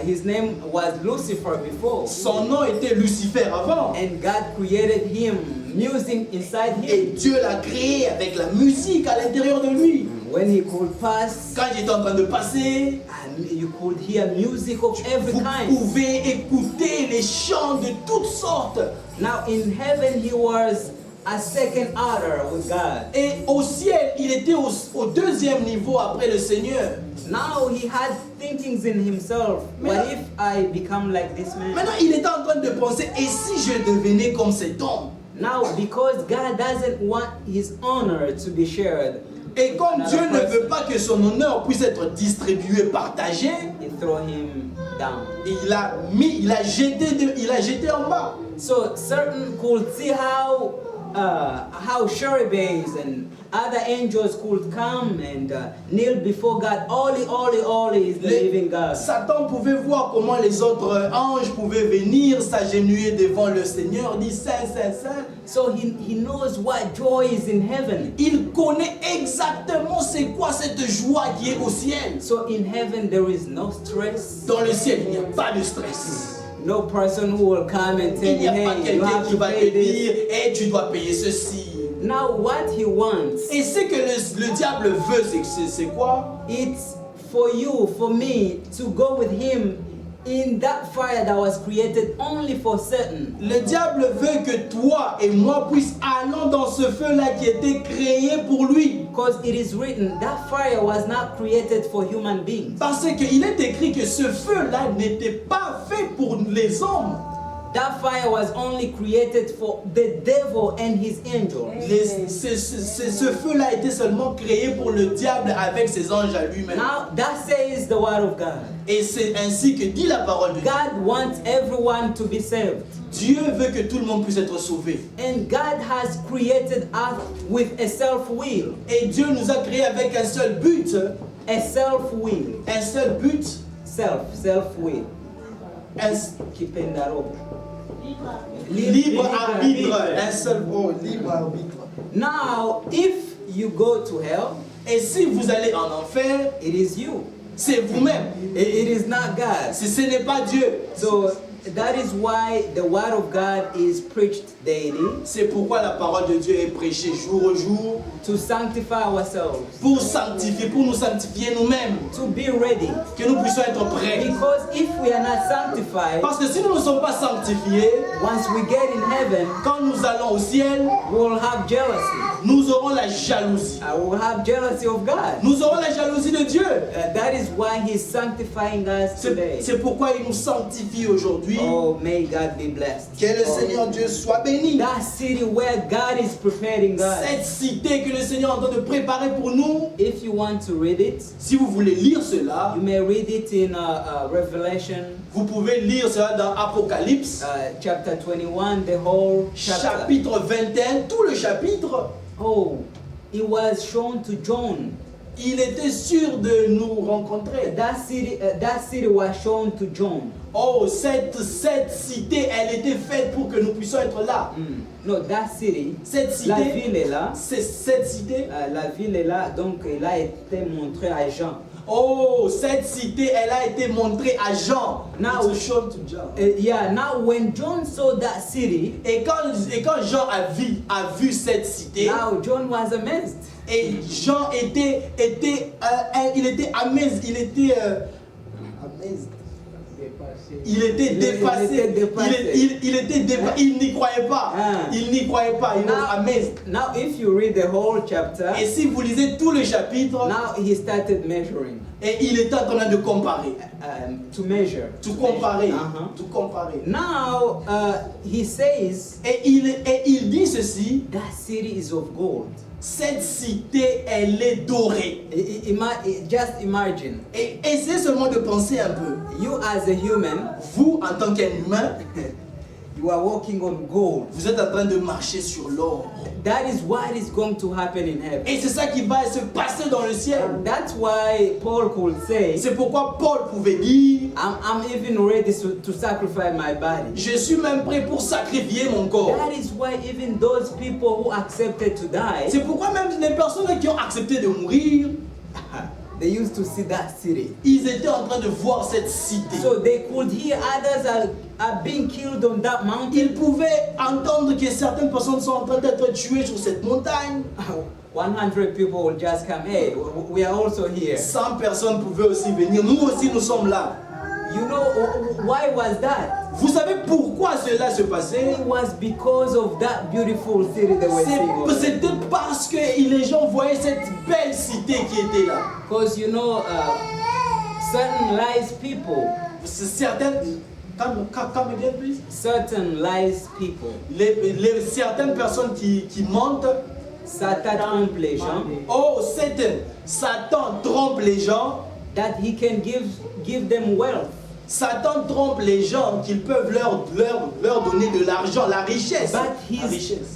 his name was Lucifer before. Son nom était Lucifer avant. And God created him, music inside Et him. Dieu l'a créé avec la musique à l'intérieur de lui. When he could pass, Quand il était en train de passer, and you could hear music of every vous kind. pouvez écouter les chants de toutes sortes. Now in heaven he was a second order with God. Et au ciel, il était au deuxième niveau après le Seigneur. Now he had thinkings in himself. What if I become like this man? Maintenant, il était en train de penser, et si je devenais comme cet homme? Now because God doesn't want his honor to be shared, Et comme another Dieu ne person, veut pas que son honneur puisse être distribué, partagé, he throw him down. il a jeté en bas. So certain could see how cherubim and other angels could come and kneel before God. Holy is the living God. Satan pouvait voir comment les autres anges pouvaient venir s'agenouiller devant le Seigneur, dit Saint, Saint, Saint. So he knows what joy is in heaven. Il connaît exactement c'est quoi cette joie qui est au ciel. So in heaven there is no stress. Dans le ciel, il n'y a pas de stress. No person who will come and tell Il n'y you, a pas hey, you quelqu'un have qui to va te pay this. dire, hey, tu dois payer ceci. Now what he wants, Et ce que le diable veut, c'est quoi? it's for you, for me, to go with him in that fire that was created only for certain. Le diable veut que toi et moi puissions aller dans ce feu-là qui était créé pour lui. Because it is written, that fire was not created for human beings. Parce qu'il est écrit que ce feu-là n'était pas fait pour les hommes. That fire was only created for the devil and his angels. Ce feu-là était seulement créé pour le diable avec ses anges à lui-même. Now that says the word of God. Et c'est ainsi que dit la parole de Dieu. God wants everyone to be saved. Dieu veut que tout le monde puisse être sauvé. And God has created us with a self-will. Et Dieu nous a créés avec un seul but. A self-will. Un seul but. Self-will. Keeping that up. Libre arbitre. Un seul mot, libre arbitre. Now, if you go to hell, Et si vous allez en enfer, it is you. c'est vous-même. It is not God. Ce n'est pas Dieu. So that is why the word of God is preached daily C'est pourquoi la parole de Dieu est prêchée jour au jour to sanctify ourselves, pour sanctifier, pour nous sanctifier nous-mêmes, to be ready. que nous puissions être prêts. Because if we are not sanctified, Parce que si nous ne sommes pas sanctifiés, once we get in heaven, quand nous allons au ciel, we will have jealousy. nous aurons la jalousie. We will have jealousy of God. Nous aurons la jalousie de Dieu. That is why He's sanctifying us today. C'est pourquoi il nous sanctifie aujourd'hui. Oh, may God be blessed. Que le Oh, Seigneur Dieu soit béni. that city where God is preparing us. Cette cité que le Seigneur est en train de préparer pour nous, If you want to read it, si vous voulez lire cela, you may read it in Revelation vous pouvez lire cela dans Apocalypse, chapter 21, the whole chapter. chapitre 21, tout le chapitre. Oh, it was shown to John. Il était sûr de nous rencontrer. That city was shown to John. Oh, cette cité, elle était faite pour que nous puissions être là. No, that city, Cette la cité, ville est là. cette cité, La ville est là, donc elle a été montrée à Jean. oh, cette cité, elle a été montrée à Jean. Now- It was shown to John. Yeah, now when John saw that city, Et quand Jean a vu cette cité, now John was amazed. et Jean était amazed, il était Il était dépassé. dépassé. Il était dépassé. Il n'y croyait pas. Ah. Il n'y croyait pas. Il was amazed. Now if you read the whole chapter, Et si vous lisez tout le chapitre, now he started measuring, et il était en train de comparer. to measure. Tout comparer. Uh-huh. Tout comparer. Now he says Et il dit ceci, that city is of gold. cette cité, elle est dorée. Just imagine, Et essayez seulement de penser un peu. you as a human, Vous, en tant qu'un humain, you are walking on gold. vous êtes en train de marcher sur l'or. That is what is going to happen in heaven. Et c'est ça qui va se passer dans le ciel. That's why Paul could say, C'est pourquoi Paul pouvait dire, I'm even ready to sacrifice my body. je suis même prêt pour sacrifier mon corps. That is why even those people who accepted to die, C'est pourquoi même les personnes qui ont accepté de mourir, they used to see that city. ils étaient en train de voir cette cité. So they could hear others are being killed on that mountain. Ils pouvaient entendre que certaines personnes sont en train d'être tuées sur cette montagne. 100 people will just come, hey, we are also here. 100 personnes pouvaient aussi venir. Nous aussi, nous sommes là. You know, why was that? Vous savez pourquoi cela se passait? It was because of that beautiful city they were seeing. C'était parce que les gens voyaient cette belle cité qui était là. Because you know, certain lies people, Certaines, come again, please. certain lies people, Certaines personnes qui mentent. Satan trompe les gens, Oh, Satan trompe les gens. that he can give them wealth. Satan trompe les gens qu'ils peuvent leur donner de l'argent, la richesse.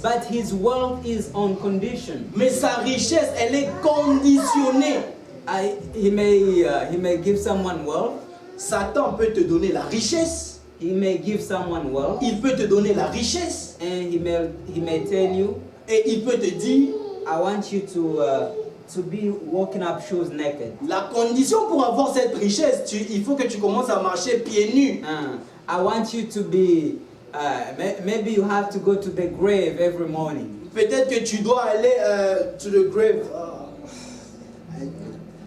But his wealth is on condition. Mais sa richesse, elle est conditionnée. He may give someone wealth. Satan peut te donner la richesse. He may give someone wealth, Il peut te donner la richesse. and he may tell you, Et il peut te dire, I want you to be walking up shoes naked. la condition pour avoir cette richesse, il faut que tu commences à marcher pieds nus. I want you to be. Maybe you have to go to the grave every morning. Peut-être que tu dois aller to the grave.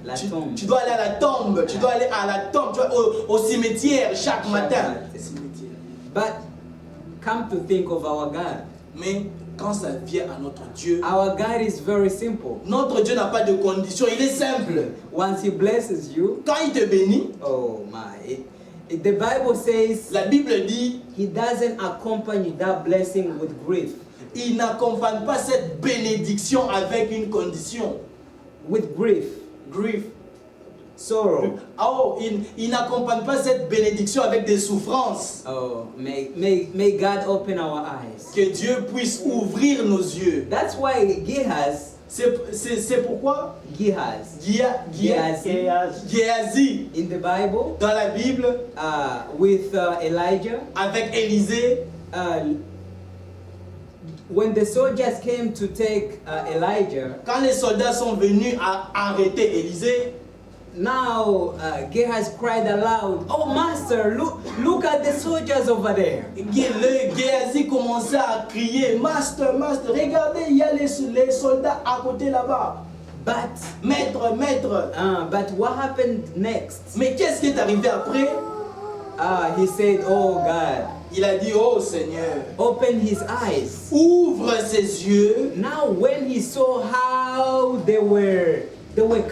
La tombe. Tu dois aller à la tombe. Tu dois aller à la tombe. Tu vois, au cimetière chaque matin. But come to think of our God. Mais quand ça vient à notre Dieu, Our God is very simple. notre Dieu n'a pas de condition. Il est simple. Once He blesses you, Quand il te bénit, oh my. The Bible says la Bible dit, He doesn't accompany that blessing with grief. il n'accompagne pas cette bénédiction avec une condition. With grief, Grief. sorrow. Oh, il n'accompagne pas cette bénédiction avec des souffrances. Oh, may God open our eyes. Que Dieu puisse ouvrir nos yeux. That's why Gehazi, C'est pourquoi Géasi, in the Bible, dans la Bible, with Elijah, avec Élisée, when the soldiers came to take Elijah, quand les soldats sont venus à arrêter Élisée, now Gehazi cried aloud, "Oh master, look at the soldiers over there." Géasi commençait à crier, Master, Master, regardez, il y a les soldats à côté là-bas. But Maître, maître. but what happened next? Mais qu'est-ce qui est arrivé après? He said, "Oh God, Il a dit, oh Seigneur, open his eyes." ouvre ses yeux. Now when he saw how they were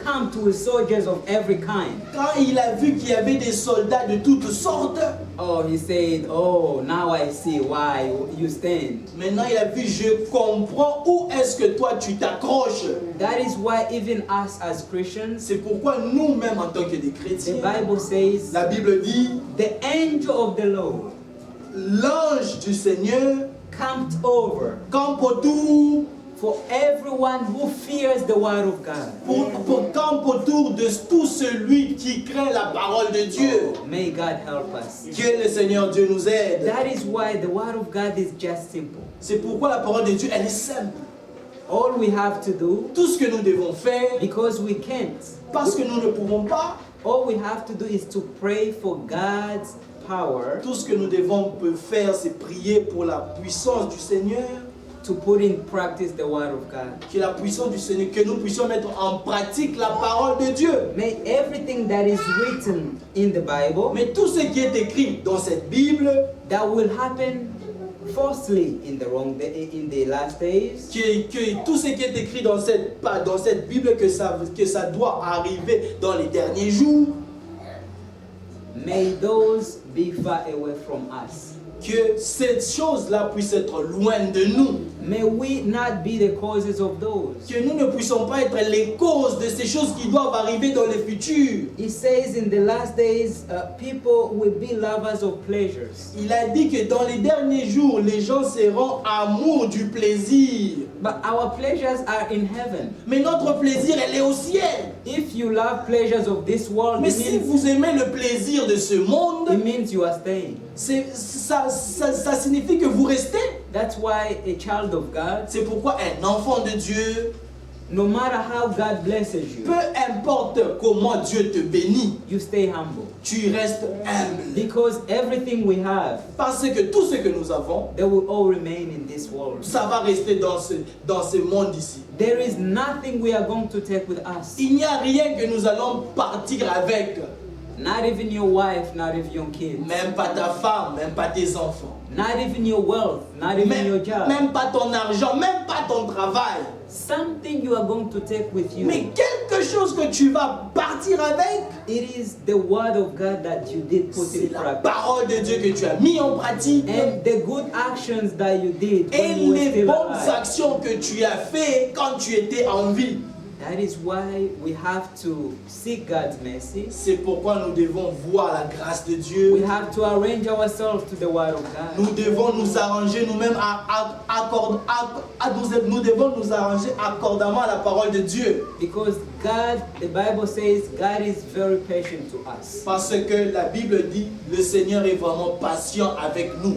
camped with soldiers of every kind, Quand il a vu qu'il y avait des soldats de toutes sortes, oh, he said, "Oh, now I see why you stand." maintenant il a vu, je comprends où est-ce que toi tu t'accroches. That is why even us as Christians, C'est pourquoi nous-mêmes en tant que des the chrétiens, Bible says, la Bible dit, the angel of the Lord l'ange du Seigneur camped over campe autour, for everyone who fears the word of God. campe autour de tout celui qui craint la parole de Dieu. May God help us. Que le Seigneur Dieu nous aide. That is why the word of God is just simple. C'est pourquoi la parole de Dieu, elle est simple. All we have to do, Tout ce que nous devons faire, because we can't, parce que nous ne pouvons pas, all we have to do is to pray for God's power tout ce que nous devons faire, c'est prier pour la puissance du Seigneur, to put in practice the word of God. que la puissance du Seigneur, que nous puissions mettre en pratique la parole de Dieu. May everything that is written in the Bible Mais tout ce qui est écrit dans cette Bible, that will happen falsely in the last days, que tout ce qui est écrit dans cette Bible, que ça doit arriver dans les derniers jours, may those be far away from us. que cette chose-là puisse être loin de nous. May we not be the causes of those. Que nous ne puissions pas être les causes de ces choses qui doivent arriver dans le futur. He says in the last days, people will be lovers of pleasures. Il a dit que dans les derniers jours, les gens seront amour du plaisir. But our pleasures are in heaven. Mais notre plaisir, elle est au ciel. If you love pleasures of this world, Mais si vous aimez le plaisir de ce monde, it means you are staying. ça signifie que vous restez. That's why a child of God, C'est pourquoi un enfant de Dieu, no matter how God blesses you, peu importe comment Dieu te bénit, you stay humble. tu restes humble. Because everything we have, Parce que tout ce que nous avons, they will all remain in this world. ça va rester dans ce monde ici. There is nothing we are going to take with us. Il n'y a rien que nous allons partir avec. Not even your wife, not even your kids. Même pas ta femme, même pas tes enfants. Not even your wealth, not even your job. Même pas ton argent, même pas ton travail. Something you are going to take with you. Mais quelque chose que tu vas partir avec, It is the word of God that you did put c'est in la practice. parole de Dieu que tu as mis en pratique. And the good actions that you did Et when you were les still bonnes alive. actions que tu as fait quand tu étais en vie. That is why we have to seek God's mercy. C'est pourquoi nous devons voir la grâce de We Dieu. have to arrange ourselves to the word of God. Nous devons nous arranger nous-mêmes nous devons nous arranger accordamment à la parole de Dieu. Because God, the Bible says, God is very patient to us. Parce que la Bible dit, le Seigneur est vraiment patient avec nous.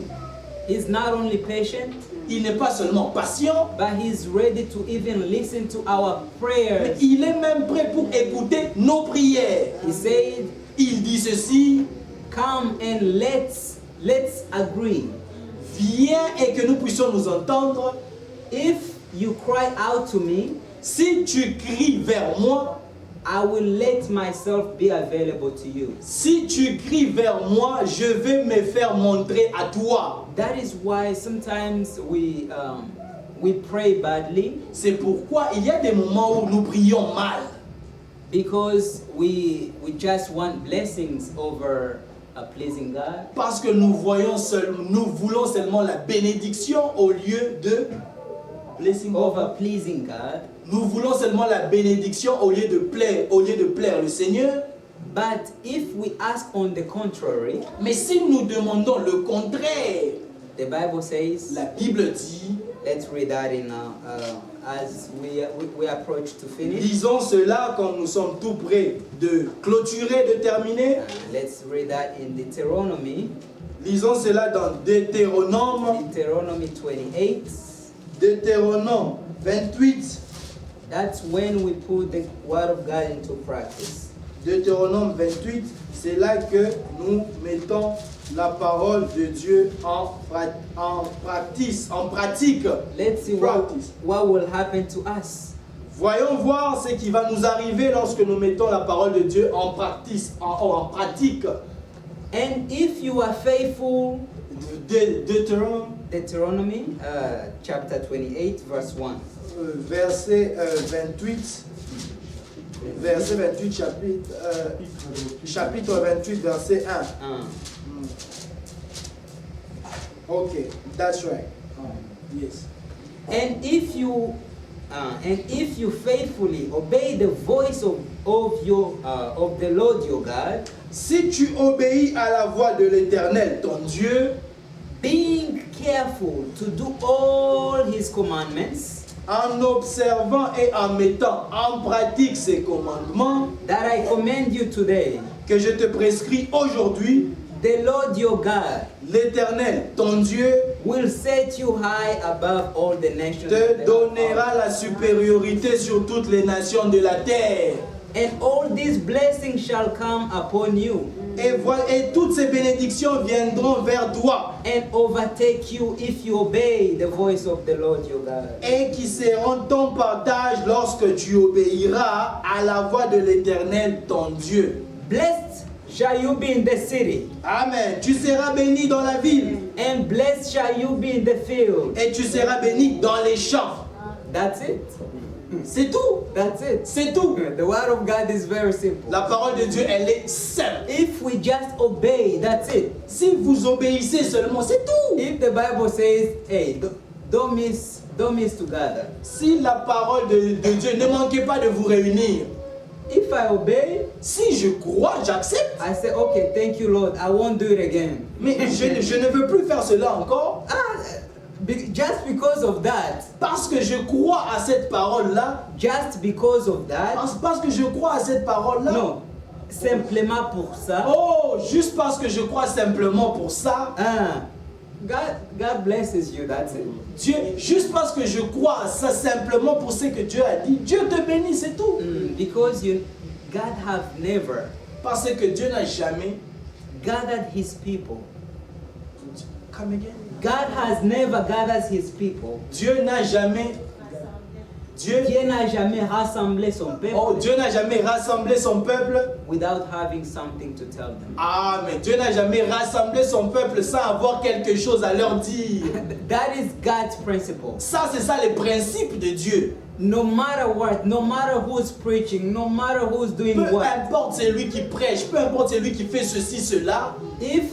He's not only patient, Il n'est pas seulement patient, but He's ready to even listen to our mais prayers. il est même prêt pour écouter nos prières. He said, Il dit ceci, come and let's agree. viens et que nous puissions nous entendre. If you cry out to me, Si tu cries vers moi, I will let myself be available to you. si tu cries vers moi, je vais me faire montrer à toi. That is why sometimes we pray badly, C'est pourquoi il y a des moments où nous prions mal. because we just want blessings over pleasing God. Parce que nous voulons seulement la bénédiction au lieu de blessing Over pleasing God. Nous voulons seulement la bénédiction au lieu de plaire le Seigneur. But if we ask on the contrary, Mais si nous demandons le contraire, the Bible says, la Bible dit, let's read that in as we approach to finish. lisons cela quand nous sommes tout près de clôturer, de terminer. Let's read that in Deuteronomy, Lisons cela dans Deutéronome, Deuteronomy 28. Deutéronome 28. That's when we put the word of God into practice. Deutéronome 28, c'est là que nous mettons la parole de Dieu en pratique. Let's see what will happen to us. Voyons voir ce qui va nous arriver lorsque nous mettons la parole de Dieu en pratique. And if you are faithful, Deuteronomy chapter 28, verse 1. Verset 28. Verset 28, chapitre 28, verset 1. Okay, that's right. Yes. And if you faithfully obey the voice of the Lord your God, si tu obéis à la voix de l'Éternel, ton Dieu, being careful to do all His commandments, en observant et en mettant en pratique ses commandements, that I command you today, que je te prescris aujourd'hui, the Lord your God l'Éternel, ton Dieu, will set you high above all the nations. te donnera la supériorité sur toutes les nations de la terre. And all these blessings shall come upon you Et toutes ces bénédictions viendront vers toi and overtake you if you obey the voice of the Lord your God. et qui seront ton partage lorsque tu obéiras à la voix de l'Éternel, ton Dieu. Blessed shall you be in the city, Amen. Tu seras béni dans la ville and blessed shall you be in the field. et tu seras béni dans les champs. That's it. C'est tout. That's it. C'est tout. The word of God is very simple. La parole de Dieu, elle est simple. If we just obey, that's it. Si vous obéissez seulement, c'est tout. If the Bible says, hey, don't miss together. Si la parole de Dieu, ne manquez pas de vous réunir. If I obey, Si je crois, j'accepte. I say, okay, thank you, Lord. I won't do it again. Mais je ne veux plus faire cela encore. Just because of that, Parce que je crois à cette parole-là. just because of that, Parce que je crois à cette parole-là. no, simplement pour ça, Oh, juste parce que je crois simplement pour ça. God blesses you, that's it. Dieu, juste parce que je crois à ça simplement pour ce que Dieu a dit. Dieu te bénit, c'est tout. Because God have never Parce que Dieu n'a jamais. gathered His people. Come again. God has never gathered His people. Dieu n'a jamais. Dieu n'a jamais rassemblé son peuple Oh, Dieu n'a jamais rassemblé son peuple. without having something to tell them. Ah, mais Dieu n'a jamais rassemblé son peuple sans avoir quelque chose à leur dire. That is God's principle. Ça, c'est ça les principes de Dieu. No matter what, no matter who's preaching, no matter who's doing Peu what, importe celui qui prêche, peu importe celui qui fait ceci, cela, if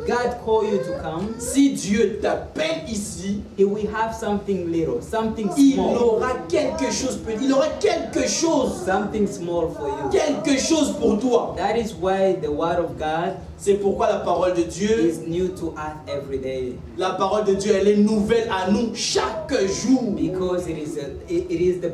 God call you to come, si Dieu t'appelle ici, He will have something little, something il small, aura quelque chose, il aura quelque chose, something small for you. quelque chose pour toi. That is why the word of God C'est pourquoi la parole de Dieu, is new to us every day, la parole de Dieu, elle est nouvelle à nous chaque jour. because it is the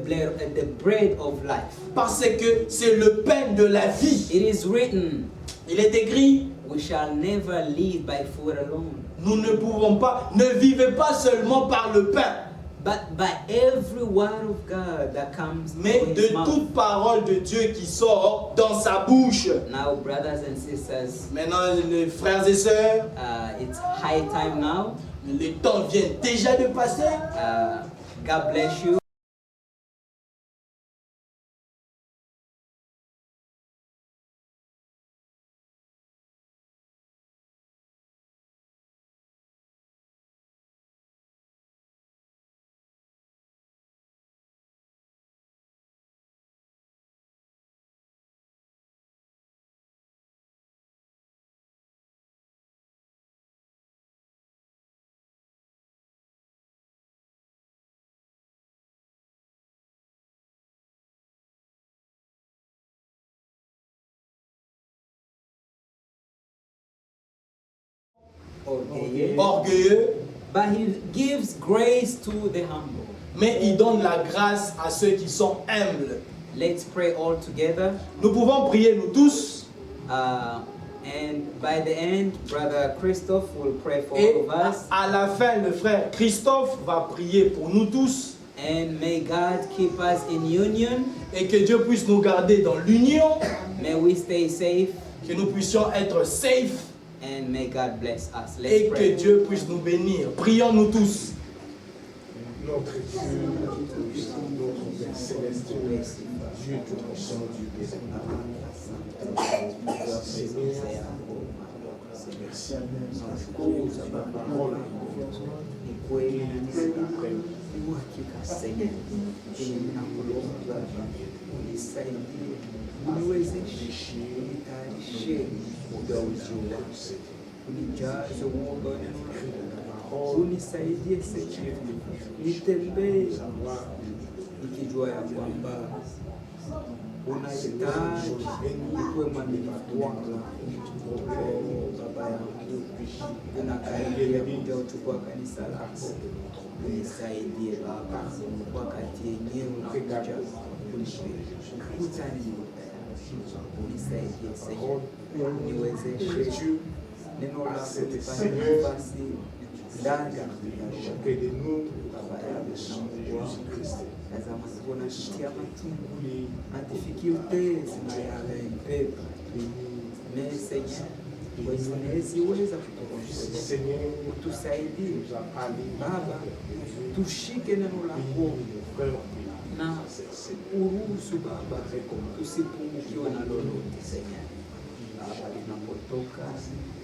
bread of life. Parce que c'est le pain de la vie. It is written, Il est écrit, we shall never live by food alone, nous ne pouvons pas, ne vivez pas seulement par le pain, but by every word of God that comes mais from de His mouth. toute parole de Dieu qui sort dans sa bouche. Now, brothers and sisters, Maintenant, les frères et sœurs, it's high time now. le temps vient déjà de passer. God bless you. Okay. Orgueilleux, But He gives grace to the humble. mais il donne la grâce à ceux qui sont humbles. Let's pray all together. Nous pouvons prier nous tous. And by the end, Brother Christophe will pray for Et all of us. à la fin, le frère Christophe va prier pour nous tous. And may God keep us in union. et que Dieu puisse nous garder dans l'union, May we stay safe. que nous puissions être safe And may God bless us. Let's et que pray. Dieu puisse nous bénir. Prions-nous tous. Notre Dieu, notre Père céleste, Dieu tout-puissant, Dieu bien-aimé. Seigneur, merci à cause de ta parole qui est cet après-midi. Unisaidie Señor, nitembee nikijua ya kwamba unahitaji ukuwe mwaminifu wangu. Baba yangu, unakaribia kuja uchukua kanisa lako, unisaidie Baba, wakati yenyewe unakuja kutani, unisaidie Señor, niwezeshe neno lako lifanye nafasi ndani ya Chacun de nous, Baba yangu, le sang de Jésus-Christ. tazama tunapitia matungu na difficulties na yale pepo Seigneur, weziweza kutuongoza, Seigneur, utusaidie nous a parlé, Baba, tushike neno lako na uruhusu Baba tusipungukiwe na lolote Seigneur. Baba, tunapotoka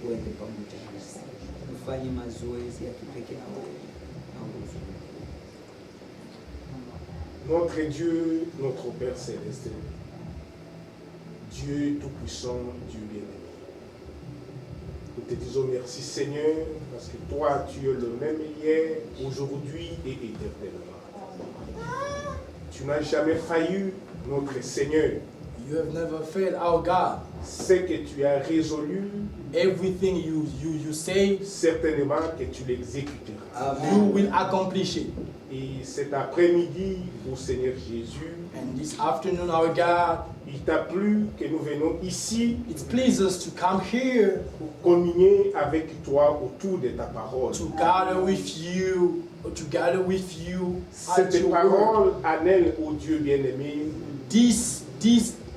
uende pamoja nasi, tufanye mazoezi ya kipekee na wewe na uruhusu. Notre Dieu, notre Père céleste, Dieu tout-puissant, Dieu bien-aimé. Nous te disons merci Seigneur, parce que toi, tu es le même hier, aujourd'hui et éternellement. Tu n'as jamais failli, notre Seigneur. You have never failed our God. Ce que tu as résolu, Everything you say, certainement que tu l'exécuteras. you Amen. will accomplish it. Et cet après-midi, au Seigneur Jésus, And this afternoon, our God, il t'a plu que nous venons ici it pleases us to come here pour communier avec toi autour de ta parole. to gather with you at Cette your word. parole annelle au Dieu bien-aimé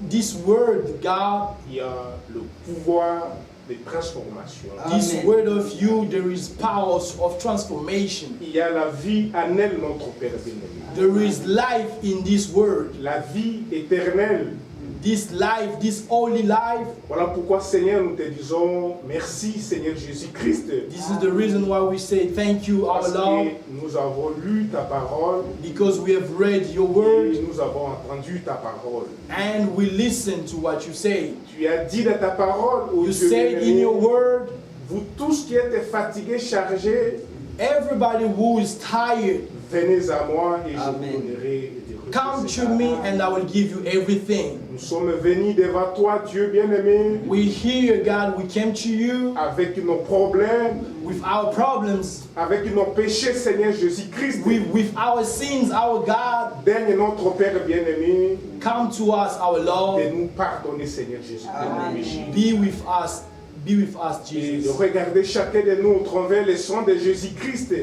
This word, God, qui a le pouvoir de transformation. this Amen. word of you, there is powers of transformation. Il y a la vie en elle, notre Père bien-aimé. There is life in this word. La vie éternelle. This life, this holy life. Voilà pourquoi, Seigneur, nous te disons merci, Seigneur Jésus-Christ. This is the reason why we say thank you, our Parce Lord, que nous avons lu ta parole because we have read your et word nous avons entendu ta parole. and we listen to what you say. Tu as dit dans ta parole, au You Dieu say in bien-aimé, your word, vous tous qui êtes fatigués, chargés, everybody who is tired, venez à moi et je Amen. vous donnerai des come ressources. to me and I will give you everything. Nous sommes venus devant toi, Dieu bien-aimé, We hear, God, we came to you avec nos problèmes, with our problems, avec nos péchés, Seigneur Jésus-Christ. with our sins, our God. Daigne notre Père bien-aimé Come to us, our de Lord. nous pardonner, Seigneur Jésus, de nos Amen. péchés. Be with us, Et de Jesus. regarder chacun de nous au travers le sang de Jésus-Christ,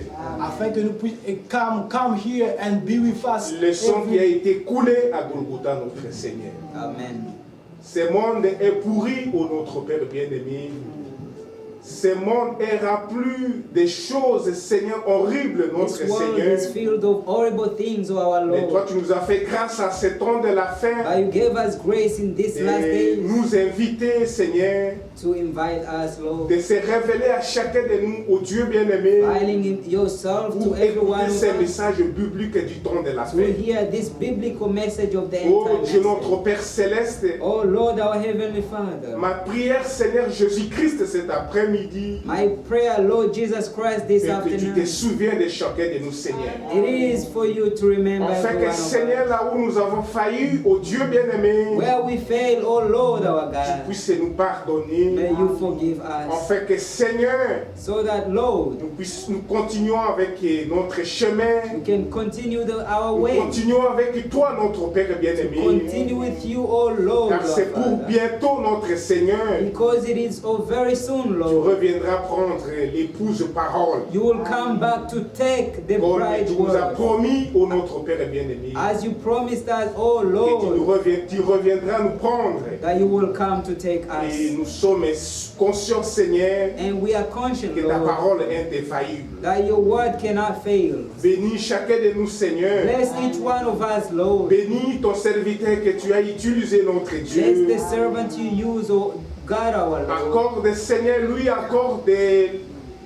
Afin que nous puissions come here and be with us. le sang qui a every- été coulé à Golgotha, notre Seigneur. Amen. Ce monde est pourri, ô notre Père bien-aimé. Ce monde est rempli de choses, Seigneur, horribles, notre This world Seigneur. is filled of horrible things, O our Mais toi, Lord. tu nous as fait grâce à ce temps de la But fin you gave us grace in these last de days nous inviter, Seigneur, to invite us, Lord, de se révéler à chacun de nous, au Dieu bien-aimé, filing in yourself pour to everyone écouter of ces us messages bibliques du temps de la to fin. hear this biblical message of the end Oh time Dieu, message. notre Père céleste, Oh Lord, our Heavenly Father, ma prière, Seigneur Jésus-Christ, cet après-midi, my prayer, Lord Jesus Christ, this c'est que tu te afternoon, souviens de chacun de nous, Seigneur. it is for you to remember Afin every que, one of Seigneur, us. là où nous avons failli, au Dieu bien-aimé, Where we fail, oh Lord, our tu God, puisses nous pardonner. may you forgive us, Afin que, Seigneur, so that, Lord, nous continuons avec notre chemin. we can continue our Nous way, continuons avec toi, notre Père bien-aimé. continue with you, oh Lord, Car our c'est pour Father. bientôt, notre Seigneur. Because it is very soon, Tu Lord. reviendras prendre l'épouse parole. You will come back to take the Comme bride tu nous as word. promis, ô notre Père bien-aimé, As you promised us, oh que Lord, tu reviendras nous prendre. that you will come to take Et us. nous sommes conscients, Seigneur, And we are conscious, que ta Lord, parole est infaillible. that your word cannot fail. Bénis chacun de nous, Seigneur. Bless each one of us, Lord. Bénis ton serviteur que tu as utilisé, notre Bless Dieu. the servant you use, oh God, our Lord. Accorde, Seigneur, lui accorde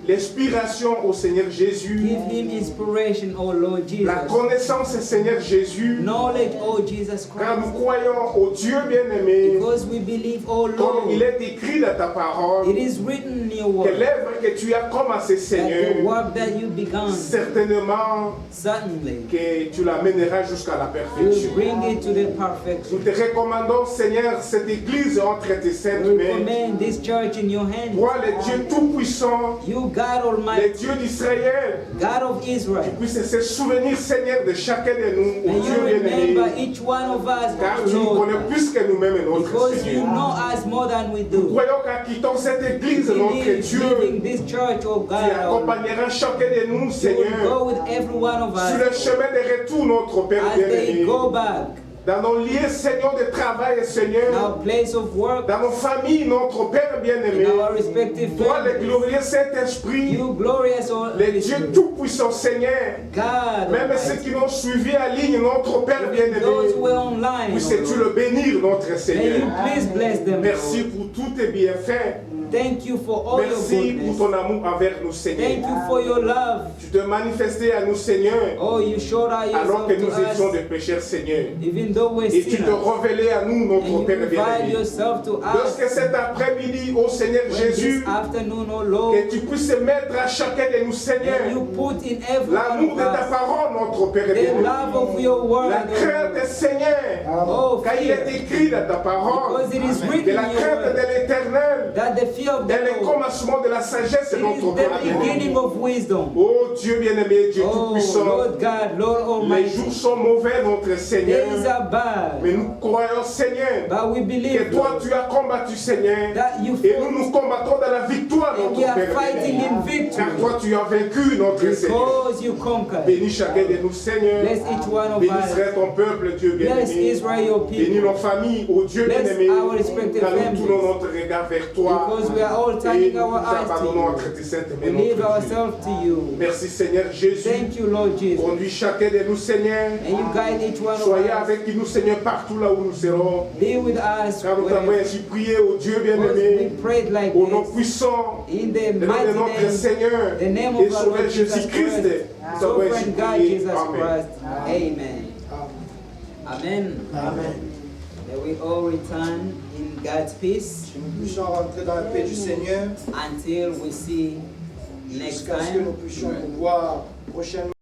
l'inspiration au Seigneur Jésus. Give him inspiration, oh Lord La Jesus. connaissance, Seigneur Jésus. Knowledge, oh Jesus Car nous Christ. croyons au Dieu bien-aimé. Because we believe, oh Comme il Lord, est écrit dans ta parole, it is written in your que word l'œuvre que tu as commencé, that the Seigneur, work that you begun, certainement certainly, que tu l'amèneras jusqu'à la you will perfection. bring it to the Nous perfection. te recommandons, Seigneur, cette église entre tes saintes We mains. recommend this church in your hands. Toi, le Dieu Tout-Puissant, You, God le Almighty, Dieu d'Israël, God of Israel, puisse se souvenir, Seigneur, de chacun de nous, may ô Dieu you remember bien-aimé, each one of us, car oh tu nous connais Lord, plus que nous-mêmes, notre because you Seigneur. know us more than we Nous do. croyons qu'en quittant cette église, notre Leaving Dieu, this church, oh tu God, our Lord, accompagneras chacun de nous, you will Seigneur, go with every one of sur le us chemin de retour, notre Père as they bien-aimé, go back dans nos lieux, Seigneur, de travail, in Seigneur, our place of work, dans nos familles, notre Père bien-aimé. in our respective Toi, le families. glorieux Saint-Esprit, You glorious, oh le Holy Dieu Spirit, Tout-Puissant, Seigneur, God même ceux Almighty, qui l'ont suivi à ligne, notre Père even those who bien-aimé, were online, puisses-tu oh le Lord, bénir, notre may you Seigneur. please bless them, Merci Lord. pour tous tes bienfaits. Thank you for all your Merci pour goodness. ton amour envers nous, Thank Seigneur. you for your love. Tu te manifestais à nous, Seigneur, Oh, you showed us alors que yourself nous to étions us, des pécheurs, Seigneur. even though we're Et tu te sinners. révélais à nous, And notre you Père revealed bien-aimé. yourself to us. Lorsque cet après-midi, ô Seigneur When Jésus, this afternoon, oh Lord, que tu puisses mettre à chacun de nous, and Seigneur, you put in every l'amour one de of ta us parole, notre Père the bien-aimé. love of your word, La crainte, Seigneur, oh car il est fear, écrit dans ta parole, because it is de written la in your crainte word de l'éternel, that the fear of dans the le Lord commencement de la sagesse de it is notre Père the bien-aimé. beginning of wisdom. Oh Dieu bien-aimé, Dieu Oh tout-puissant, Lord God, Lord les Almighty, jours sont mauvais, notre Seigneur, days are bad, mais nous croyons, Seigneur, but we que believe, toi Lord, tu as combattu, Seigneur, that you et nous fought nous combattons dans la victoire, and notre we are Père fighting bien-aimé. in Car victory toi tu as vaincu, notre Seigneur. because you conquered. Bénis chacun de nous, Seigneur. Bless each one of Bénis us. Israël, ton peuple, Dieu Bless bien-aimé. Israel, your Bénis people, nos familles, ô Dieu Bless bien-aimé. our respective Car nous families. tournons notre regard vers toi. because we are all Et turning nous our nous eyes abandonnons to entre tes saintes you. We mains, leave notre Dieu. ourselves to you. Merci Seigneur Jésus. Thank you, Lord Jesus. Conduis chacun de nous, Seigneur. And you guide each one of Soyez us. avec nous, Seigneur, partout là où nous serons. Be with us. Car nous t'avons wherever- ainsi prié, ô Dieu because we bien-aimé, prayed like au nom this. puissant In the de mighty notre name, Seigneur the name et of our Sauveur Lord Jesus Jésus-Christ. Christ, Nous t'avons ainsi sovereign God prié. Jesus Amen. Christ. Amen. Amen. Amen. May we all return in God's peace Que nous puissions rentrer dans la paix du Seigneur until we see next jusqu'à ce que nous time. puissions nous voir prochainement.